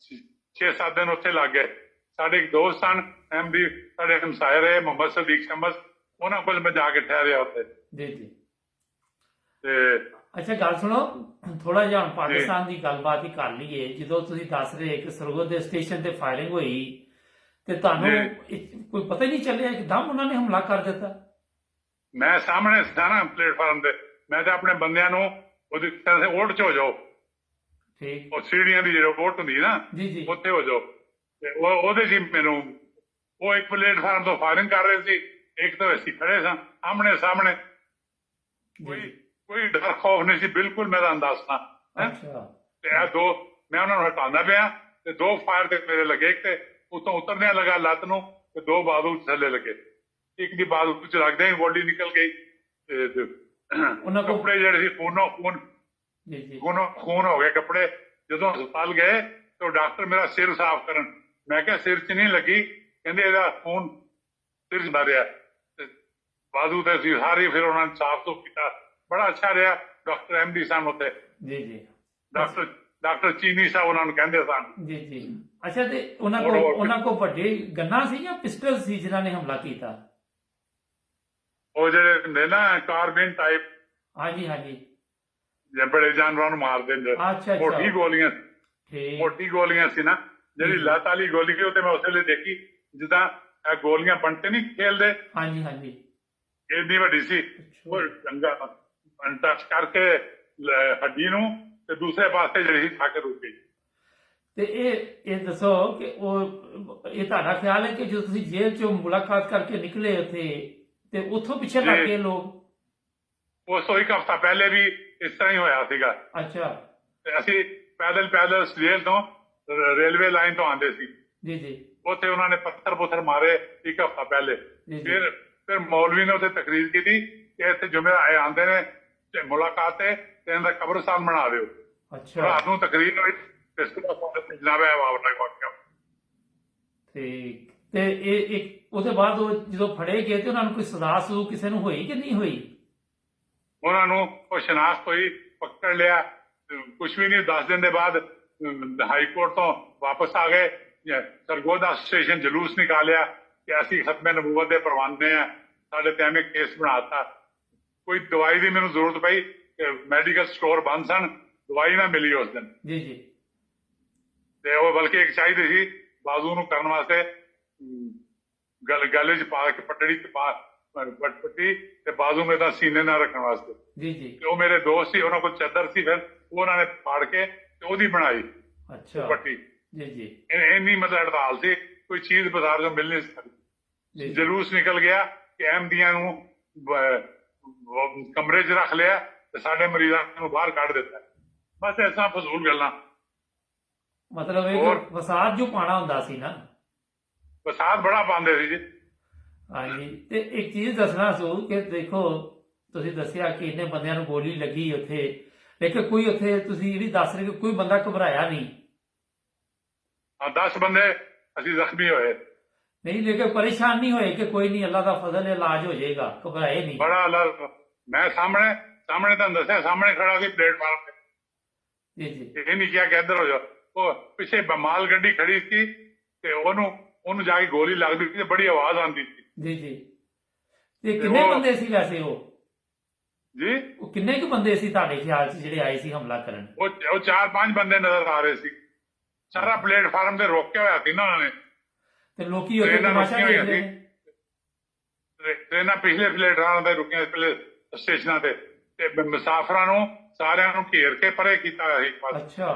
6-7 ਦਿਨ ਉੱਥੇ ਲੱਗ ਗਏ। ਸਾਡੇ ਇੱਕ ਦੋਸਤ ਹਨ MD ਸਾਡੇ ਹਮਸਾਏ ਰਹੇ ਮੁਹੰਮਦ ਸਦੀਕ ਸ਼ਮਸ, ਉਹਨਾਂ ਕੋਲ ਮੈਂ ਜਾ ਕੇ ਠਹਿਰਿਆ ਉੱਥੇ। ਜੀ ਜੀ। ਤੇ ਅੱਛਾ ਗੱਲ ਸੁਣੋ, ਥੋੜਾ ਜਿਹਾ ਹੁਣ ਪਾਕਿਸਤਾਨ ਦੀ ਗੱਲਬਾਤ ਹੀ ਕਰ ਲਈਏ। ਜਦੋਂ ਤੁਸੀਂ ਦੱਸ ਰਹੇ ਕਿ ਸਰਗੋਧਾ ਸਟੇਸ਼ਨ ਤੇ ਫਾਇਰਿੰਗ ਹੋਈ ਤੇ ਤੁਹਾਨੂੰ ਕੋਈ ਪਤਾ ਹੀ ਨਹੀਂ ਚੱਲਿਆ, ਇੱਕਦਮ ਉਹਨਾਂ ਨੇ ਹਮਲਾ ਕਰ ਦਿੱਤਾ? ਮੈਂ ਸਾਹਮਣੇ ਸੀ ਨਾ ਪਲੇਟਫਾਰਮ ਤੇ, ਮੈਂ ਤਾਂ ਆਪਣੇ ਬੰਦਿਆਂ ਨੂੰ ਉਹਦੀ ਤਰ੍ਹਾਂ ਓਟ ਚ ਹੋ ਜਾਓ, ਠੀਕ, ਉਹ ਸੀੜੀਆਂ ਦੀ ਜਿਹੜੀ ਓਟ ਹੁੰਦੀ ਨਾ ਜੀ ਜੀ, ਉੱਥੇ ਹੋ ਜਾਓ। ਤੇ ਉਹਦੇ ਚ ਮੈਨੂੰ ਉਹ ਇੱਕ ਪਲੇਟਫਾਰਮ ਤੋਂ ਫਾਇਰਿੰਗ ਕਰ ਰਹੇ ਸੀ, ਇੱਕ ਤੋਂ ਅਸੀਂ ਖੜੇ ਸਾਂ ਆਮਣੇ ਸਾਹਮਣੇ। ਕੋਈ ਡਰ ਖੌਫ ਨਹੀਂ ਸੀ ਬਿਲਕੁਲ, ਮੈਂ ਤੁਹਾਨੂੰ ਦੱਸਦਾ। ਤੇ ਇਹ ਦੋ ਮੈਂ ਉਹਨਾਂ ਨੂੰ ਹਟਾਉਂਦਾ ਪਿਆ ਤੇ ਦੋ ਫਾਇਰ ਤੇ ਮੇਰੇ ਲੱਗੇ, ਇੱਕ ਤੇ ਉਤੋਂ ਉਤਰਦਿਆਂ ਲੱਗਾ ਲੱਤ ਨੂੰ ਤੇ ਦੋ ਬਾਜ਼ੂ ਥੱਲੇ ਲੱਗੇ, ਇੱਕ ਦੀ ਬਾਜ਼ੂ ਚ ਲੱਗਦੇ ਹੀ ਬੋਡੀ ਨਿਕਲ ਗਈ। ਤੇ ਉਹਨਾਂ ਕੱਪੜੇ ਜਿਹੜੇ ਸੀ ਖੂਨ ਹੋ ਗਏ ਕੱਪੜੇ। ਜਦੋਂ ਹਸਪਤਾਲ ਗਏ ਤੇ ਡਾਕਟਰ ਮੇਰਾ ਸਿਰ ਸਾਫ਼ ਕਰਨ, ਮੈਂ ਕਿਹਾ ਸਿਰ ਚ ਨਹੀਂ ਲੱਗੀ, ਕਹਿੰਦੇ ਇਹਦਾ ਖੂਨ ਸਿਰ ਚ ਰਿਹਾ ਤੇ ਬਾਜ਼ੂ ਤੇ ਸੀ ਸਾਰੀ। ਫਿਰ ਉਹਨਾਂ ਨੇ ਸਾਫ਼ ਸੁਥਰਾ ਕੀਤਾ, ਬੜਾ ਅੱਛਾ ਰਿਹਾ। ਡਾਕਟਰ MD ਸਾਹਿਬ ਉੱਥੇ, ਜੀ ਜੀ, ਡਾਕਟਰ ਚੀਨੀ ਸਾਹਿਬ ਉਹਨਾਂ ਨੂੰ ਕਹਿੰਦੇ ਸਨ। ਜੀ ਜੀ। ਅੱਛਾ, ਤੇ ਉਹਨਾਂ ਕੋਲ ਵੱਡੇ ਗੰਨਾਂ ਸੀ ਜਾਂ ਪਿਸਟਲ ਸੀ ਜਿਨ੍ਹਾਂ ਨੇ ਹਮਲਾ ਕੀਤਾ? ਉਹ ਜਿਹੜੇ ਹੁੰਦੇ ਨਾ ਕਾਰਬਿਨ ਟਾਈਪ, ਹਾਂਜੀ ਹਾਂਜੀ, ਜੇ ਬੜੇ ਜਾਨਵਰਾਂ ਨੂੰ ਮਾਰਦੇ ਨੇ, ਮੋਟੀ ਗੋਲੀਆਂ ਸੀ ਨਾ। ਜਿਹੜੀ ਲੱਤ ਵਾਲੀ ਗੋਲੀ ਸੀ ਉਹ ਤੇ ਮੈਂ ਉਸ ਵੇਲੇ ਦੇਖੀ, ਜਿੱਦਾਂ ਇਹ ਗੋਲੀਆਂ ਬੰਟੇ ਨਹੀਂ ਖੇਲਦੇ, ਹਾਂਜੀ ਹਾਂਜੀ, ਇੰਨੀ ਵੱਡੀ ਸੀ। ਉਹ ਚੰਗਾ ਟੱਚ ਕਰਕੇ ਹੱਡੀ ਨੂੰ ਤੇ ਦੂਸਰੇ ਪਾਸੇ ਜਿਹੜੀ ਸੀ ਥੱਕ ਰੁਕ ਗਈ। ਤੇ ਇਹ ਦੱਸੋ ਕਿ ਇਹ ਤੁਹਾਡਾ ਖਿਆਲ ਹੈ ਕਿ ਜਦੋਂ ਤੁਸੀਂ ਜੇਲ੍ਹ ਚੋਂ ਮੁਲਾਕਾਤ ਕਰਕੇ ਨਿਕਲੇ ਉੱਥੇ ਤੇ ਉੱਥੋਂ ਪਿੱਛੇ ਲੱਗ ਗਏ ਲੋਕ? ਉਸ ਤੋਂ ਇੱਕ ਹਫ਼ਤਾ ਪਹਿਲੇ ਵੀ ਇਸ ਤਰ੍ਹਾਂ ਹੀ ਹੋਇਆ ਸੀਗਾ। ਅੱਛਾ। ਤੇ ਅਸੀਂ ਪੈਦਲ ਜੇਲ੍ਹ ਤੋਂ ਰੇਲਵੇ ਲਾਈਨ ਤੋਂ ਆਉਂਦੇ ਸੀ। ਜੀ ਜੀ। ਉੱਥੇ ਉਹਨਾਂ ਨੇ ਪੱਥਰ ਮਾਰੇ ਇੱਕ ਹਫ਼ਤਾ ਪਹਿਲੇ। ਫਿਰ ਮੌਲਵੀ ਨੇ ਉੱਥੇ ਤਕਰੀਰ ਕੀਤੀ ਕਿ ਇੱਥੇ ਜੁਮੇ ਆਉਂਦੇ ਨੇ ਮੁਲਾਕਾਤ ਤੇ ਇਹਨਾਂ ਦਾ ਕਬਰਸਤਾਨ ਬਣਾ ਦਿਓ। ਅੱਛਾ। ਰਾਤ ਨੂੰ ਤਕਰੀਰ ਹੋਈ। ਠੀਕ। ਤੇ ਉਹਦੇ ਬਾਅਦ ਜਦੋਂ ਫੜੇ ਗਏ ਤੇ ਉਹਨਾਂ ਨੂੰ ਕੋਈ ਸਜ਼ਾ ਸੂ ਕਿਸੇ ਨੂੰ ਹੋਈ ਕਿ ਨਹੀਂ ਹੋਈ? ਉਹਨਾਂ ਨੂੰ ਉਹ ਸ਼ਨਾਖਤ ਹੋਈ, ਪਕੜ ਲਿਆ, ਕੁਛ ਵੀ ਨਹੀਂ। 10 ਦਿਨ ਦੇ ਬਾਅਦ ਹਾਈ ਕੋਰਟ ਤੋਂ ਵਾਪਸ ਆ ਗਏ। ਸਰਗੋਧਾ ਸਟੇਸ਼ਨ ਜਲੂਸ ਨਿਕਾਲਿਆ ਕਿ ਅਸੀਂ ਖਤਮੇ ਨਬੂਵਤ ਦੇ ਪਰਵਾਨੇ ਆ, ਸਾਡੇ ਤੇ ਐਵੇਂ ਕੇਸ ਬਣਾਤਾ। ਕੋਈ ਦਵਾਈ ਦੀ ਮੈਨੂੰ ਜ਼ਰੂਰਤ ਪਈ, ਮੈਡੀਕਲ ਸਟੋਰ ਬੰਦ ਸਨ, ਦਵਾਈ ਨਾ ਮਿਲੀ ਉਸ ਦਿਨ। ਜੀ ਜੀ। ਤੇ ਉਹ ਬਲਕਿ ਇੱਕ ਚਾਹੀਦੀ ਸੀ ਬਾਜ਼ੂ ਨੂੰ ਕਰਨ ਵਾਸਤੇ, ਗਲੇ ਚ ਪਾ ਕੇ ਪੱਟੜੀ ਚ ਪੱਟੀ ਤੇ ਬਾਜ਼ੂ ਮੇਰਾ ਸੀਨੇ ਨਾਲ ਰੱਖਣ ਵਾਸਤੇ। ਜੀ ਜੀ। ਤੇ ਉਹ ਮੇਰੇ ਦੋਸਤ ਸੀ, ਉਹਨਾਂ ਕੋਲ ਚਾਦਰ ਸੀ, ਫਿਰ ਉਹਨਾਂ ਨੇ ਫਾੜ ਕੇ ਤੇ ਉਹਦੀ ਬਣਾਈ। ਅੱਛਾ। ਪੱਟੀ। ਜੀ ਜੀ। ਇੰਨੀ ਮਤਲਬ ਹੜਤਾਲ ਸੀ, ਕੋਈ ਚੀਜ਼ ਬਾਜ਼ਾਰ ਚੋਂ ਮਿਲ ਨਹੀਂ ਸਕਦੀ। ਜਲੂਸ ਨਿਕਲ ਗਿਆ ਕਿ ਅਹਿਮਦੀਆਂ ਨੂੰ ਕਮਰੇ 'ਚ ਰੱਖ ਲਿਆ ਤੇ ਸਾਡੇ ਮਰੀਜ਼ਾਂ ਨੂੰ ਬਾਹਰ ਕੱਢ ਦਿੱਤਾ। ਬਸ ਐਸਾ ਫਜ਼ੂਲ ਗੱਲਾਂ। ਮਤਲਬ ਇਹ ਵਸਾਦ ਜੋ ਪਾਣਾ ਹੁੰਦਾ ਸੀ ਨਾ, ਵਸਾਦ ਬੜਾ ਪਾਉਂਦੇ ਸੀ ਜੀ। ਹਾਂਜੀ। ਤੇ ਇੱਕ ਚੀਜ਼ ਦੱਸਣਾ ਸੂ ਕਿ ਦੇਖੋ ਤੁਸੀਂ ਦੱਸਿਆ ਕਿ ਇੰਨੇ ਬੰਦਿਆਂ ਨੂੰ ਗੋਲੀ ਲੱਗੀ ਉੱਥੇ, ਲੇਕਿਨ ਕੋਈ ਉੱਥੇ ਤੁਸੀਂ ਇਹ ਵੀ ਦੱਸ ਰਹੇ ਕਿ ਕੋਈ ਬੰਦਾ ਘਬਰਾਇਆ ਨਹੀਂ? 10 ਬੰਦੇ ਅਸੀਂ ਜ਼ਖਮੀ ਹੋਏ। ਨਹੀਂ, ਲੇਕਿਨ ਪਰੇਸ਼ਾਨ ਨਹੀਂ ਹੋਏ ਕਿ ਕੋਈ ਨਹੀਂ, ਅੱਲਾ ਦਾ ਫਜ਼ਲ ਹੈ, ਇਲਾਜ ਹੋ ਜਾਏਗਾ? ਘਬਰਾਏ ਨਹੀਂ? ਬੜਾ ਅੱਲਾ, ਮੈਂ ਸਾਹਮਣੇ ਤੁਹਾਨੂੰ ਦੱਸਿਆ, ਸਾਹਮਣੇ ਖੜਾ ਸੀ ਪਲੇਟਫਾਰਮ ਤੇ। ਜੀ ਜੀ। ਇਹ ਨਹੀਂ ਕਿਹਾ ਕਿ ਇੱਧਰ ਹੋ ਜਾਓ। ਉਹ ਪਿੱਛੇ ਮਾਲ ਗੱਡੀ ਖੜੀ ਸੀ ਤੇ ਉਹਨੂੰ ਜਾ ਕੇ ਗੋਲੀ ਲੱਗਦੀ ਸੀ, ਬੜੀ ਆਵਾਜ਼ ਆਉਂਦੀ ਸੀ। ਜੀ ਜੀ। ਤੇ ਕਿੰਨੇ ਬੰਦੇ ਸੀ ਵੈਸੇ ਉਹ? ਜੀ, ਉਹ ਕਿੰਨੇ ਕੁ ਬੰਦੇ ਸੀ ਤੁਹਾਡੇ ਖਿਆਲ 'ਚ ਜਿਹੜੇ ਆਏ ਸੀ ਹਮਲਾ ਕਰਨ? ਉਹ 4-5 ਬੰਦੇ ਨਜ਼ਰ ਆ ਰਹੇ ਸੀ। ਸਾਰਾ ਪਲੇਟਫਾਰਮ ਤੇ ਰੋਕਿਆ ਹੋਇਆ ਸੀ ਨਾ ਉਹਨਾਂ ਨੇ, ਤੇ ਲੋਕੀ ਉੱਥੇ ਤਮਾਸ਼ਾ ਦੇਖ ਰਹੇ ਨੇ। ਟ੍ਰੇਨਾਂ ਪਿਛਲੇ ਪਲੇਟਫਾਰਮ ਤੇ ਰੁਕੀਆਂ, ਸਟੇਸ਼ਨਾਂ ਤੇ ਮੁਸਾਫਰਾਂ ਨੂੰ ਸਾਰਿਆਂ ਨੂੰ ਘੇਰ ਕੇ ਪਰੇ ਕੀਤਾ ਹੋਇਆ ਸੀ ਇੱਕ ਪਾਸੇ। ਅੱਛਾ।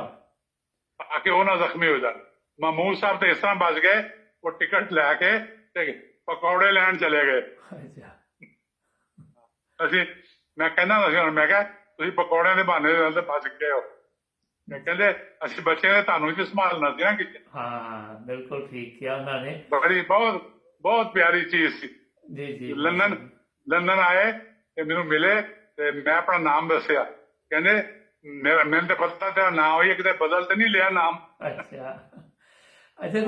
ਤਾਂ ਕਿ ਉਹ ਨਾ ਜ਼ਖਮੀ ਹੋ ਜਾਣ। ਮਾਮੂਦ ਸਾਹਿਬ ਤੇ ਇਸ ਤਰ੍ਹਾਂ ਬਚ ਗਏ, ਉਹ ਟਿਕਟ ਲੈ ਕੇ ਤੇ ਪਕੌੜੇ ਲੈਣ ਚਲੇ ਗਏ। ਮੈਂ ਕਹਿੰਦਾ ਸੀ ਹੁਣ, ਮੈਂ ਕਿਹਾ ਤੁਸੀਂ ਪਕੌੜਿਆਂ ਦੇ ਬਹਾਨੇ ਨਾਲ ਤਾਂ ਬਚ ਗਏ ਹੋ। ਮੈਂ ਕਹਿੰਦੇ ਅਸੀਂ ਬੱਚੇ ਨੇ ਤੁਹਾਨੂੰ ਵੀ ਸੰਭਾਲਣਾ ਸੀ ਨਾ ਕਿਤੇ। ਹਾਂ, ਬਿਲਕੁਲ ਠੀਕ ਕਿਹਾ ਉਹਨਾਂ ਨੇ। ਬੜੀ ਬਹੁਤ ਪਿਆਰੀ ਚੀਜ਼ ਸੀ। ਜੀ ਜੀ। ਲੰਡਨ ਆਏ ਤੇ ਮੈਨੂੰ ਮਿਲੇ ਤੇ ਮੈਂ ਆਪਣਾ ਨਾਮ ਦੱਸਿਆ, ਕਹਿੰਦੇ ਮੈਨੂੰ ਤਾਂ ਪਤਾ ਤੇਰਾ ਨਾਮ ਹੋਈ, ਕਿਤੇ ਬਦਲ ਤੇ ਨਹੀਂ ਲਿਆ ਨਾਮ? ਅੱਛਾ ਅੱਛਾ। ਤੇ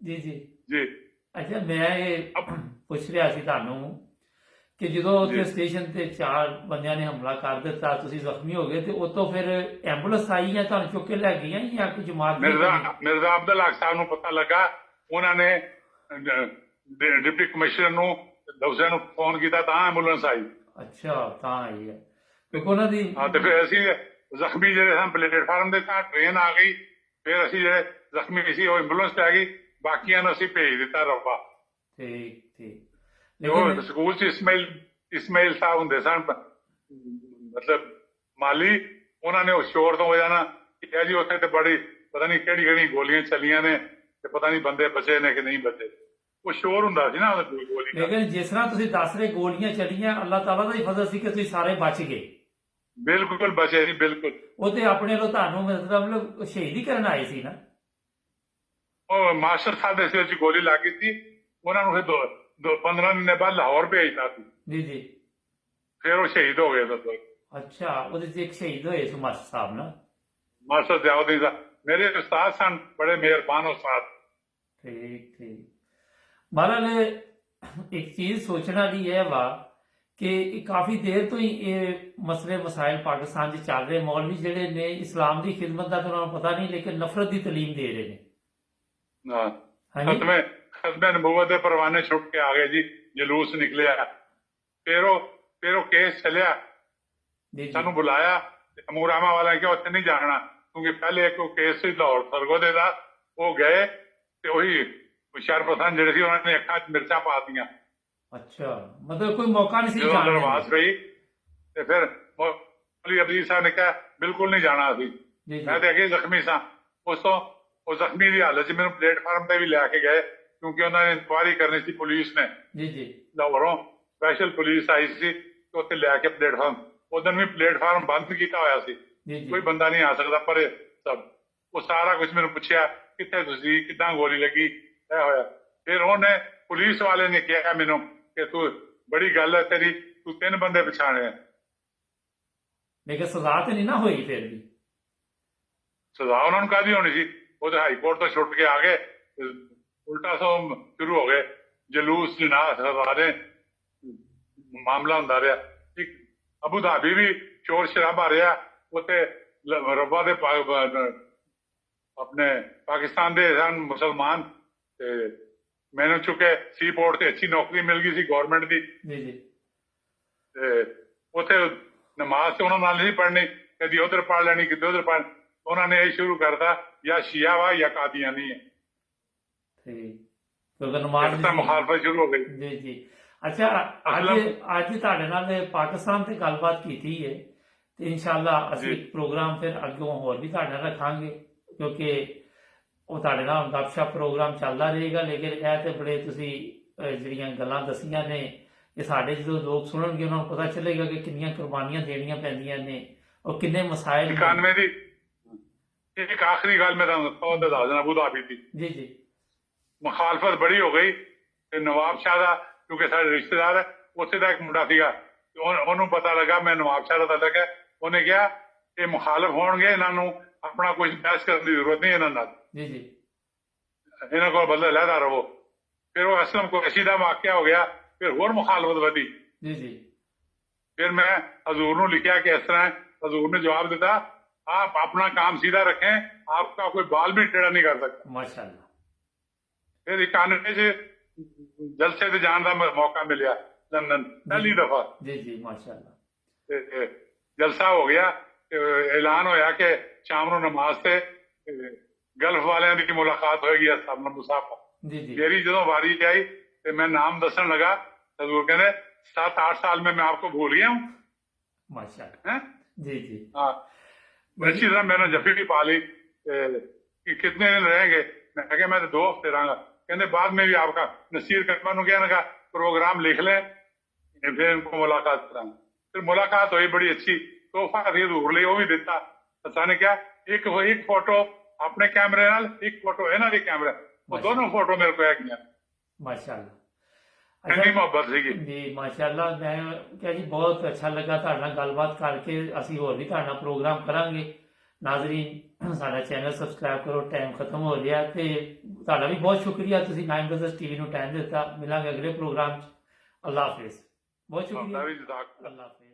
ਜੀ ਜੀ ਜੀ। ਅੱਛਾ, ਮੈਂ ਇਹ ਪੁੱਛ ਰਿਹਾ ਸੀ ਤੁਹਾਨੂੰ ਕਿ ਜਦੋਂ ਉੱਥੇ ਸਟੇਸ਼ਨ ਤੇ 4 ਬੰਦਿਆਂ ਨੇ ਹਮਲਾ ਕਰ ਦਿੱਤਾ, ਤੁਸੀਂ ਜ਼ਖਮੀ ਹੋ ਗਏ, ਤੇ ਉਤੋਂ ਫਿਰ ਐਂਬੂਲੈਂਸ ਆਈ ਜਾਂ ਤੁਹਾਨੂੰ ਚੁੱਕ ਕੇ ਲੈ ਗਈਆਂ ਜਾਂ ਕਿ ਜਮਾਤ ਮਿਰਜ਼ਾ ਅਬਦੁਲ ਹਕ ਸਾਹਿਬ ਨੂੰ ਪਤਾ ਲੱਗਾ, ਉਹਨਾਂ ਨੇ ਡਿਪਟੀ ਕਮਿਸ਼ਨਰ ਨੂੰ ਦੂਸਰਿਆਂ ਨੂੰ ਫੋਨ ਕੀਤਾ ਤਾਂ ਐਂਬੂਲੈਂਸ ਆਈ। ਅੱਛਾ, ਤਾਂ ਆਈ ਹੈ ਕਿਉਂਕਿ ਉਹਨਾਂ ਦੀ। ਹਾਂ, ਤੇ ਫਿਰ ਅਸੀਂ ਜ਼ਖਮੀ ਜਿਹੜੇ ਸਨ ਪਲੇਟਫਾਰਮ ਦੇ ਤਾਂ ਟ੍ਰੇਨ ਆ ਗਈ, ਫਿਰ ਅਸੀਂ ਜਿਹੜੇ ਜ਼ਖਮੀ ਸੀ ਉਹ ਐਂਬੂਲੈਂਸ ਲੈ ਗਈ, ਬਾਕੀਆਂ ਨੂੰ ਅਸੀਂ ਭੇਜ ਦਿੱਤਾ ਰਬਾ। ਠੀਕ ਠੀਕ। ਉਹ ਸਕੂਲ ਚ ਇਸਮਾਈਲ ਸਾਹਿਬ ਹੁੰਦੇ ਸਨ, ਮਤਲਬ ਮਾਲੀ, ਉਹਨਾਂ ਨੇ ਉਹ ਸ਼ੋਰ ਤੋਂ ਵਜ੍ਹਾ ਨਾਲ ਕਿਹਾ ਜੀ ਉੱਥੇ ਤੇ ਬੜੀ ਪਤਾ ਨਹੀਂ ਕਿਹੜੀ ਕਿਹੜੀ ਗੋਲੀਆਂ ਚੱਲੀਆਂ ਨੇ ਤੇ ਪਤਾ ਨਹੀਂ ਬੰਦੇ ਬਚੇ ਨੇ ਕਿ ਨਹੀਂ ਬਚੇ। ਉਹ ਸ਼ੋਰ ਹੁੰਦਾ ਸੀ ਨਾ ਉਹਦੇ ਗੋਲੀ। ਲੇਕਿਨ ਜਿਸ ਤਰ੍ਹਾਂ ਤੁਸੀਂ ਦੱਸ ਰਹੇ ਗੋਲੀਆਂ ਚੱਲੀਆਂ, ਅੱਲਾਹ ਤਾਲਾ ਦਾ ਹੀ ਫਜ਼ਲ ਸੀ ਕਿ ਤੁਸੀਂ ਸਾਰੇ ਬਚ ਗਏ। ਬਿਲਕੁਲ ਬਚੇ ਜੀ, ਬਿਲਕੁਲ। ਉਹ ਤੇ ਆਪਣੇ ਵੱਲੋਂ ਤੁਹਾਨੂੰ ਮਤਲਬ ਸ਼ਹੀਦੀ ਕਰਨ ਆਏ ਸੀ ਨਾ। ਉਹ ਮਾਸਟਰ ਸਾਹਿਬ ਦੇ ਸਿਰ 'ਚ ਗੋਲੀ ਲੱਗ ਗਈ ਸੀ, ਉਹਨਾਂ ਨੂੰ ਫਿਰ 15 ਦਿਨ ਬਾਅਦ ਲਾਹੌਰ ਭੇਜਤਾ ਸੀ। ਜੀ ਜੀ। ਫਿਰ ਉਹ ਸ਼ਹੀਦ ਹੋ ਗਏ ਉਦੋਂ। ਅੱਛਾ, ਉਹਦੇ 'ਚ ਇੱਕ ਸ਼ਹੀਦ ਹੋਏ ਸੀ ਮਾਸਟਰ ਸਾਹਿਬ ਨਾ। ਮਾਸਟਰ ਦਿਆਉদ্দিਨ ਸਾਹਿਬ ਮੇਰੇ ਉਸਤਾਦ ਸਨ, ਬੜੇ ਮਿਹਰਬਾਨ ਉਸਤਾਦ। ਠੀਕ ਠੀਕ। ਬਹਰਹਾਲ ਇੱਕ ਚੀਜ਼ ਸੋਚਣ ਵਾਲੀ ਇਹ ਵਾ ਕਿ ਕਾਫੀ ਦੇਰ ਤੋਂ ਹੀ ਇਹ ਮਸਲੇ ਮਸਾਇਲ ਪਾਕਿਸਤਾਨ 'ਚ ਚੱਲ ਰਹੇ। ਮੌਲਵੀ ਜਿਹੜੇ ਨੇ ਇਸਲਾਮ ਦੀ ਖਿਦਮਤ ਦਾ ਤਾਂ ਉਹਨਾਂ ਨੂੰ ਪਤਾ ਨਹੀਂ, ਲੇਕਿਨ ਨਫ਼ਰਤ ਦੀ ਤਾਲੀਮ ਦੇ ਰਹੇ ਨੇ। ਖਤਮੇ ਨਬੂਵਤ ਦੇ ਪਰਵਾਨੇ ਛੁੱਟ ਕੇ ਆ ਗਏ ਜੀ, ਜਲੂਸ ਨਿਕਲਿਆ, ਫਿਰ ਉਹ ਕੇਸ ਚੱਲਿਆ, ਸਾਨੂੰ ਬੁਲਾਇਆ, ਅਮੂਰਾਮਾ ਵਾਲਾ ਕਿਹਾ ਉੱਥੇ ਨਹੀਂ ਜਾਣਾ ਕਿਉਂਕਿ ਪਹਿਲੇ ਇੱਕ ਕੇਸ ਸੀ ਲਾਹੌਰ ਸਰਗੋਦੇ ਦਾ, ਉਹ ਗਏ ਤੇ ਉਹੀ ਹੁਸ਼ਿਆਰਪੁਰ ਜਿਹੜੇ ਸੀ ਉਹਨਾਂ ਨੇ ਅੱਖਾਂ 'ਚ ਮਿਰਚਾਂ ਪਾ ਦਿੱਤੀਆਂ। ਅੱਛਾ, ਮਤਲਬ ਕੋਈ ਮੌਕਾ ਨਹੀਂ ਸੀ ਜਾਣ ਦਾ। ਦਰਵਾਜ਼ ਪਈ ਤੇ ਫਿਰ ਮੌਲਵੀ ਅਬਦੀਲ ਸਾਹਿਬ ਨੇ ਕਿਹਾ ਬਿਲਕੁਲ ਨਹੀਂ ਜਾਣਾ ਅਸੀਂ। ਮੈਂ ਤੇ ਅੱਗੇ ਜ਼ਖਮੀ ਸਾਂ, ਉਸ ਤੋਂ ਉਹ ਜ਼ਖਮੀ ਦੀ ਹਾਲਤ 'ਚ ਮੈਨੂੰ ਪਲੇਟਫਾਰਮ ਤੇ ਵੀ ਲੈ ਕੇ ਗਏ ਕਿਉਂਕਿ ਉਹਨਾਂ ਨੇ ਇਨਕੁਆਇਰੀ ਕਰਨੀ ਸੀ ਪੁਲਿਸ ਨੇ। ਜੀ ਜੀ। ਲਾਹੌਰੋਂ ਸਪੈਸ਼ਲ ਪੁਲਿਸ ਆਈ ਸੀ ਤੇ ਉੱਥੇ ਲੈ ਕੇ ਪਲੇਟਫਾਰਮ, ਉਦੋਂ ਵੀ ਪਲੇਟਫਾਰਮ ਬੰਦ ਕੀਤਾ ਹੋਇਆ ਸੀ, ਕੋਈ ਬੰਦਾ ਨਹੀਂ ਆ ਸਕਦਾ ਪਰ ਸਭ। ਉਹ ਸਾਰਾ ਕੁਝ ਮੈਨੂੰ ਪੁੱਛਿਆ ਕਿੱਥੇ ਤੁਸੀਂ, ਕਿੱਦਾਂ ਗੋਲੀ ਲੱਗੀ, ਇਹ ਹੋਇਆ। ਫਿਰ ਉਹਨੇ ਪੁਲਿਸ ਵਾਲੇ ਨੇ ਕਿਹਾ ਮੈਨੂੰ ਕਿ ਤੂੰ ਬੜੀ ਗੱਲ ਹੈ ਤੇਰੀ, ਤੂੰ 3 ਬੰਦੇ ਪਛਾਣੇ ਆ। ਲੇਕਿਨ ਸਜ਼ਾ ਤੇ ਨਹੀਂ ਨਾ ਹੋਈ। ਫਿਰ ਵੀ ਸਜ਼ਾ ਉਹਨਾਂ ਨੂੰ ਕਾਹਦੀ ਹੋਣੀ ਸੀ, ਉਹ ਹਾਈ ਕੋਰਟ ਤੋਂ ਛੁੱਟ ਕੇ ਆ ਗਏ, ਉਲਟਾ ਸੋ ਸ਼ੁਰੂ ਹੋ ਗਏ ਜਲੂਸ ਜਨਾਹ ਸਾਰੇ ਮਾਮਲਾ ਹੁੰਦਾ ਰਿਹਾ। ਇੱਕ ਅਬੂ ਧਾਬੀ ਵੀ ਸ਼ੋਰ ਸ਼ਰਾਬਾ ਰਿਹਾ, ਉੱਥੇ ਰੱਬਾ ਦੇ ਆਪਣੇ ਪਾਕਿਸਤਾਨ ਦੇ ਸਨ ਮੁਸਲਮਾਨ, ਤੇ ਮੈਨੂੰ ਚੁੱਕੇ ਸੀ ਪੋਰਟ ਤੇ ਅੱਛੀ ਨੌਕਰੀ ਮਿਲ ਗਈ ਸੀ ਗੌਰਮੈਂਟ ਦੀ। ਤੇ ਉੱਥੇ ਨਮਾਜ਼ ਤੇ ਉਹਨਾਂ ਨਾਲ ਨਹੀਂ ਪੜ੍ਹਨੀ, ਕਦੀ ਉਧਰ ਪੜ੍ਹ ਲੈਣੀ ਕਿਤੇ ਉਧਰ ਪੜ੍ਹ। ਉਹਨਾਂ ਨੇ ਇਹ ਸ਼ੁਰੂ ਕਰਤਾ ਜਾਂ ਸ਼ੀਆ ਵਾ ਜਾਂ ਕਾਦੀਆਨੀ ਹੈ। ਮੁਖਾਲਫਤ ਸ਼ੁਰੂ ਹੋ ਗਈ। ਜੀ ਜੀ। ਅੱਛਾ, ਅੱਜ ਤੁਹਾਡੇ ਨਾਲ ਪਾਕਿਸਤਾਨ ਤੇ ਗੱਲਬਾਤ ਕੀਤੀ ਹੈ ਤੇ ਇਨਸ਼ਾਅੱਲਾ ਅਸੀਂ ਪ੍ਰੋਗਰਾਮ ਫਿਰ ਅੱਗੋਂ ਹੋਰ ਵੀ ਤੁਹਾਡੇ ਨਾਲ ਰੱਖਾਂਗੇ ਕਿਉਂਕਿ ਉਹ ਤੁਹਾਡੇ ਨਾਲ ਗੱਪਸ਼ਪ ਪ੍ਰੋਗਰਾਮ ਚੱਲਦਾ ਰਹੇਗਾ। ਲੇਕਿਨ ਇਹ ਤੇ ਬੜੇ ਤੁਸੀਂ ਜਿਹੜੀਆਂ ਗੱਲਾਂ ਦੱਸੀਆਂ ਨੇ, ਇਹ ਸਾਡੇ ਜਦੋਂ ਲੋਕ ਸੁਣਨਗੇ ਉਹਨਾਂ ਨੂੰ ਪਤਾ ਚੱਲੇਗਾ ਕਿ ਕਿੰਨੀਆਂ ਕੁਰਬਾਨੀਆਂ ਦੇਣੀਆਂ ਪੈਂਦੀਆਂ ਨੇ ਔਰ ਕਿੰਨੇ ਮਸਾਇਲ। 91 ਦੀ ਇੱਕ ਆਖਰੀ ਗੱਲ ਮੈਂ ਤੁਹਾਨੂੰ ਦੱਸ ਦੇਣਾ, ਅਬੂ ਧਾਬੀ ਦੀ। ਜੀ ਜੀ। ਮੁਖਾਲਫਤ ਬੜੀ ਹੋ ਗਈ ਤੇ ਨਵਾਬ ਸ਼ਾਹ ਦਾ, ਕਿਉਂਕਿ ਸਾਡੇ ਰਿਸ਼ਤੇਦਾਰ ਹੈ, ਉੱਥੇ ਦਾ ਇੱਕ ਮੁੰਡਾ ਸੀਗਾ, ਉਹਨੂੰ ਪਤਾ ਲੱਗਾ ਮੈਂ ਨਵਾਬ ਸ਼ਾਹ ਦਾ ਲੱਗਾ, ਉਹਨੇ ਕਿਹਾ ਇਹ ਮੁਖਾਲਫ ਹੋਣਗੇ, ਇਹਨਾਂ ਨੂੰ ਆਪਣਾ ਕੁਝ ਬਹਿਸ ਕਰਨ ਦੀ ਜ਼ਰੂਰਤ ਨਹੀਂ ਇਹਨਾਂ ਨਾਲ। ਜੀ ਜੀ। ਇਹਨਾਂ ਕੋਲ ਬਦਲਾ ਲੈਦਾ ਰਹੋ। ਫਿਰ ਉਹ ਅਸਲਮ ਕੁਰੈਸ਼ੀ ਦਾ ਵਾਕਿਆ ਹੋ ਗਿਆ, ਫਿਰ ਹੋਰ ਮੁਖਾਲਫਤ ਵਧੀ। ਜੀ ਜੀ। ਫਿਰ ਮੈਂ ਹਜ਼ੂਰ ਨੂੰ ਲਿਖਿਆ ਕਿ ਇਸ ਤਰ੍ਹਾਂ, हजूर ने जवाब देता आप अपना काम सीधा रखें, आपका कोई बाल भी टेढ़ा नहीं कर सकता। माशाअल्लाह। फिर 91 से जलसे से जाने का मौका मिला लंदन पहली दफा। जी जी माशाअल्लाह। जलसा हो गया, ऐलान होया कि शाम को नमाज से गल्फ वाले की मुलाकात होगी मुसाफा। मेरी जो वारी आई तो मैं नाम दसन लगा, हजूर कहने 7-8 साल में मैं आपको भूल गया हूँ। माशाअल्लाह। जी जी। हाँ, अच्छी तरह मैंने जफी भी पा ली कि कितने दिन रहेंगे। मैं कहा मैं तो 2 हफ्ते रहूंगा। कहते बाद में भी आपका नसीर करमा कहा प्रोग्राम लिख लें, फिर इनको मुलाकात कराऊंगा। फिर मुलाकात हुई, बड़ी अच्छी तोहफा थी हजूर लिए, वो भी दिता। असा ने क्या एक फोटो अपने कैमरे नाल, एक फोटो इन्हां दे कैमरे, वो दोनों फोटो मेरे को एक माशाअल्लाह। ਮੁਹੱਬਤ ਸੀਗੀ ਜੀ। ਮਾਸ਼ਾਅੱਲਾ। ਮੈਂ ਕਿਹਾ ਜੀ ਬਹੁਤ ਅੱਛਾ ਲੱਗਾ ਤੁਹਾਡੇ ਨਾਲ ਗੱਲਬਾਤ ਕਰਕੇ। ਅਸੀਂ ਹੋਰ ਵੀ ਤੁਹਾਡੇ ਨਾਲ ਪ੍ਰੋਗਰਾਮ ਕਰਾਂਗੇ। ਨਾਜ਼ਰੀਨ ਸਾਡਾ ਚੈਨਲ ਸਬਸਕ੍ਰਾਈਬ ਕਰੋ, ਟਾਈਮ ਖਤਮ ਹੋ ਰਿਹਾ ਤੇ ਤੁਹਾਡਾ ਵੀ ਬਹੁਤ ਸ਼ੁਕਰੀਆ, ਤੁਸੀਂ 9 ਬ੍ਰਦਰਜ਼ ਟੀਵੀ ਨੂੰ ਟਾਈਮ ਦਿੱਤਾ। ਮਿਲਾਂਗੇ ਅਗਲੇ ਪ੍ਰੋਗਰਾਮ 'ਚ। ਅੱਲਾ ਹਾਫਿਜ਼। बहुत शुक्रिया हौसला भी जजाक अल्लाह हाफिज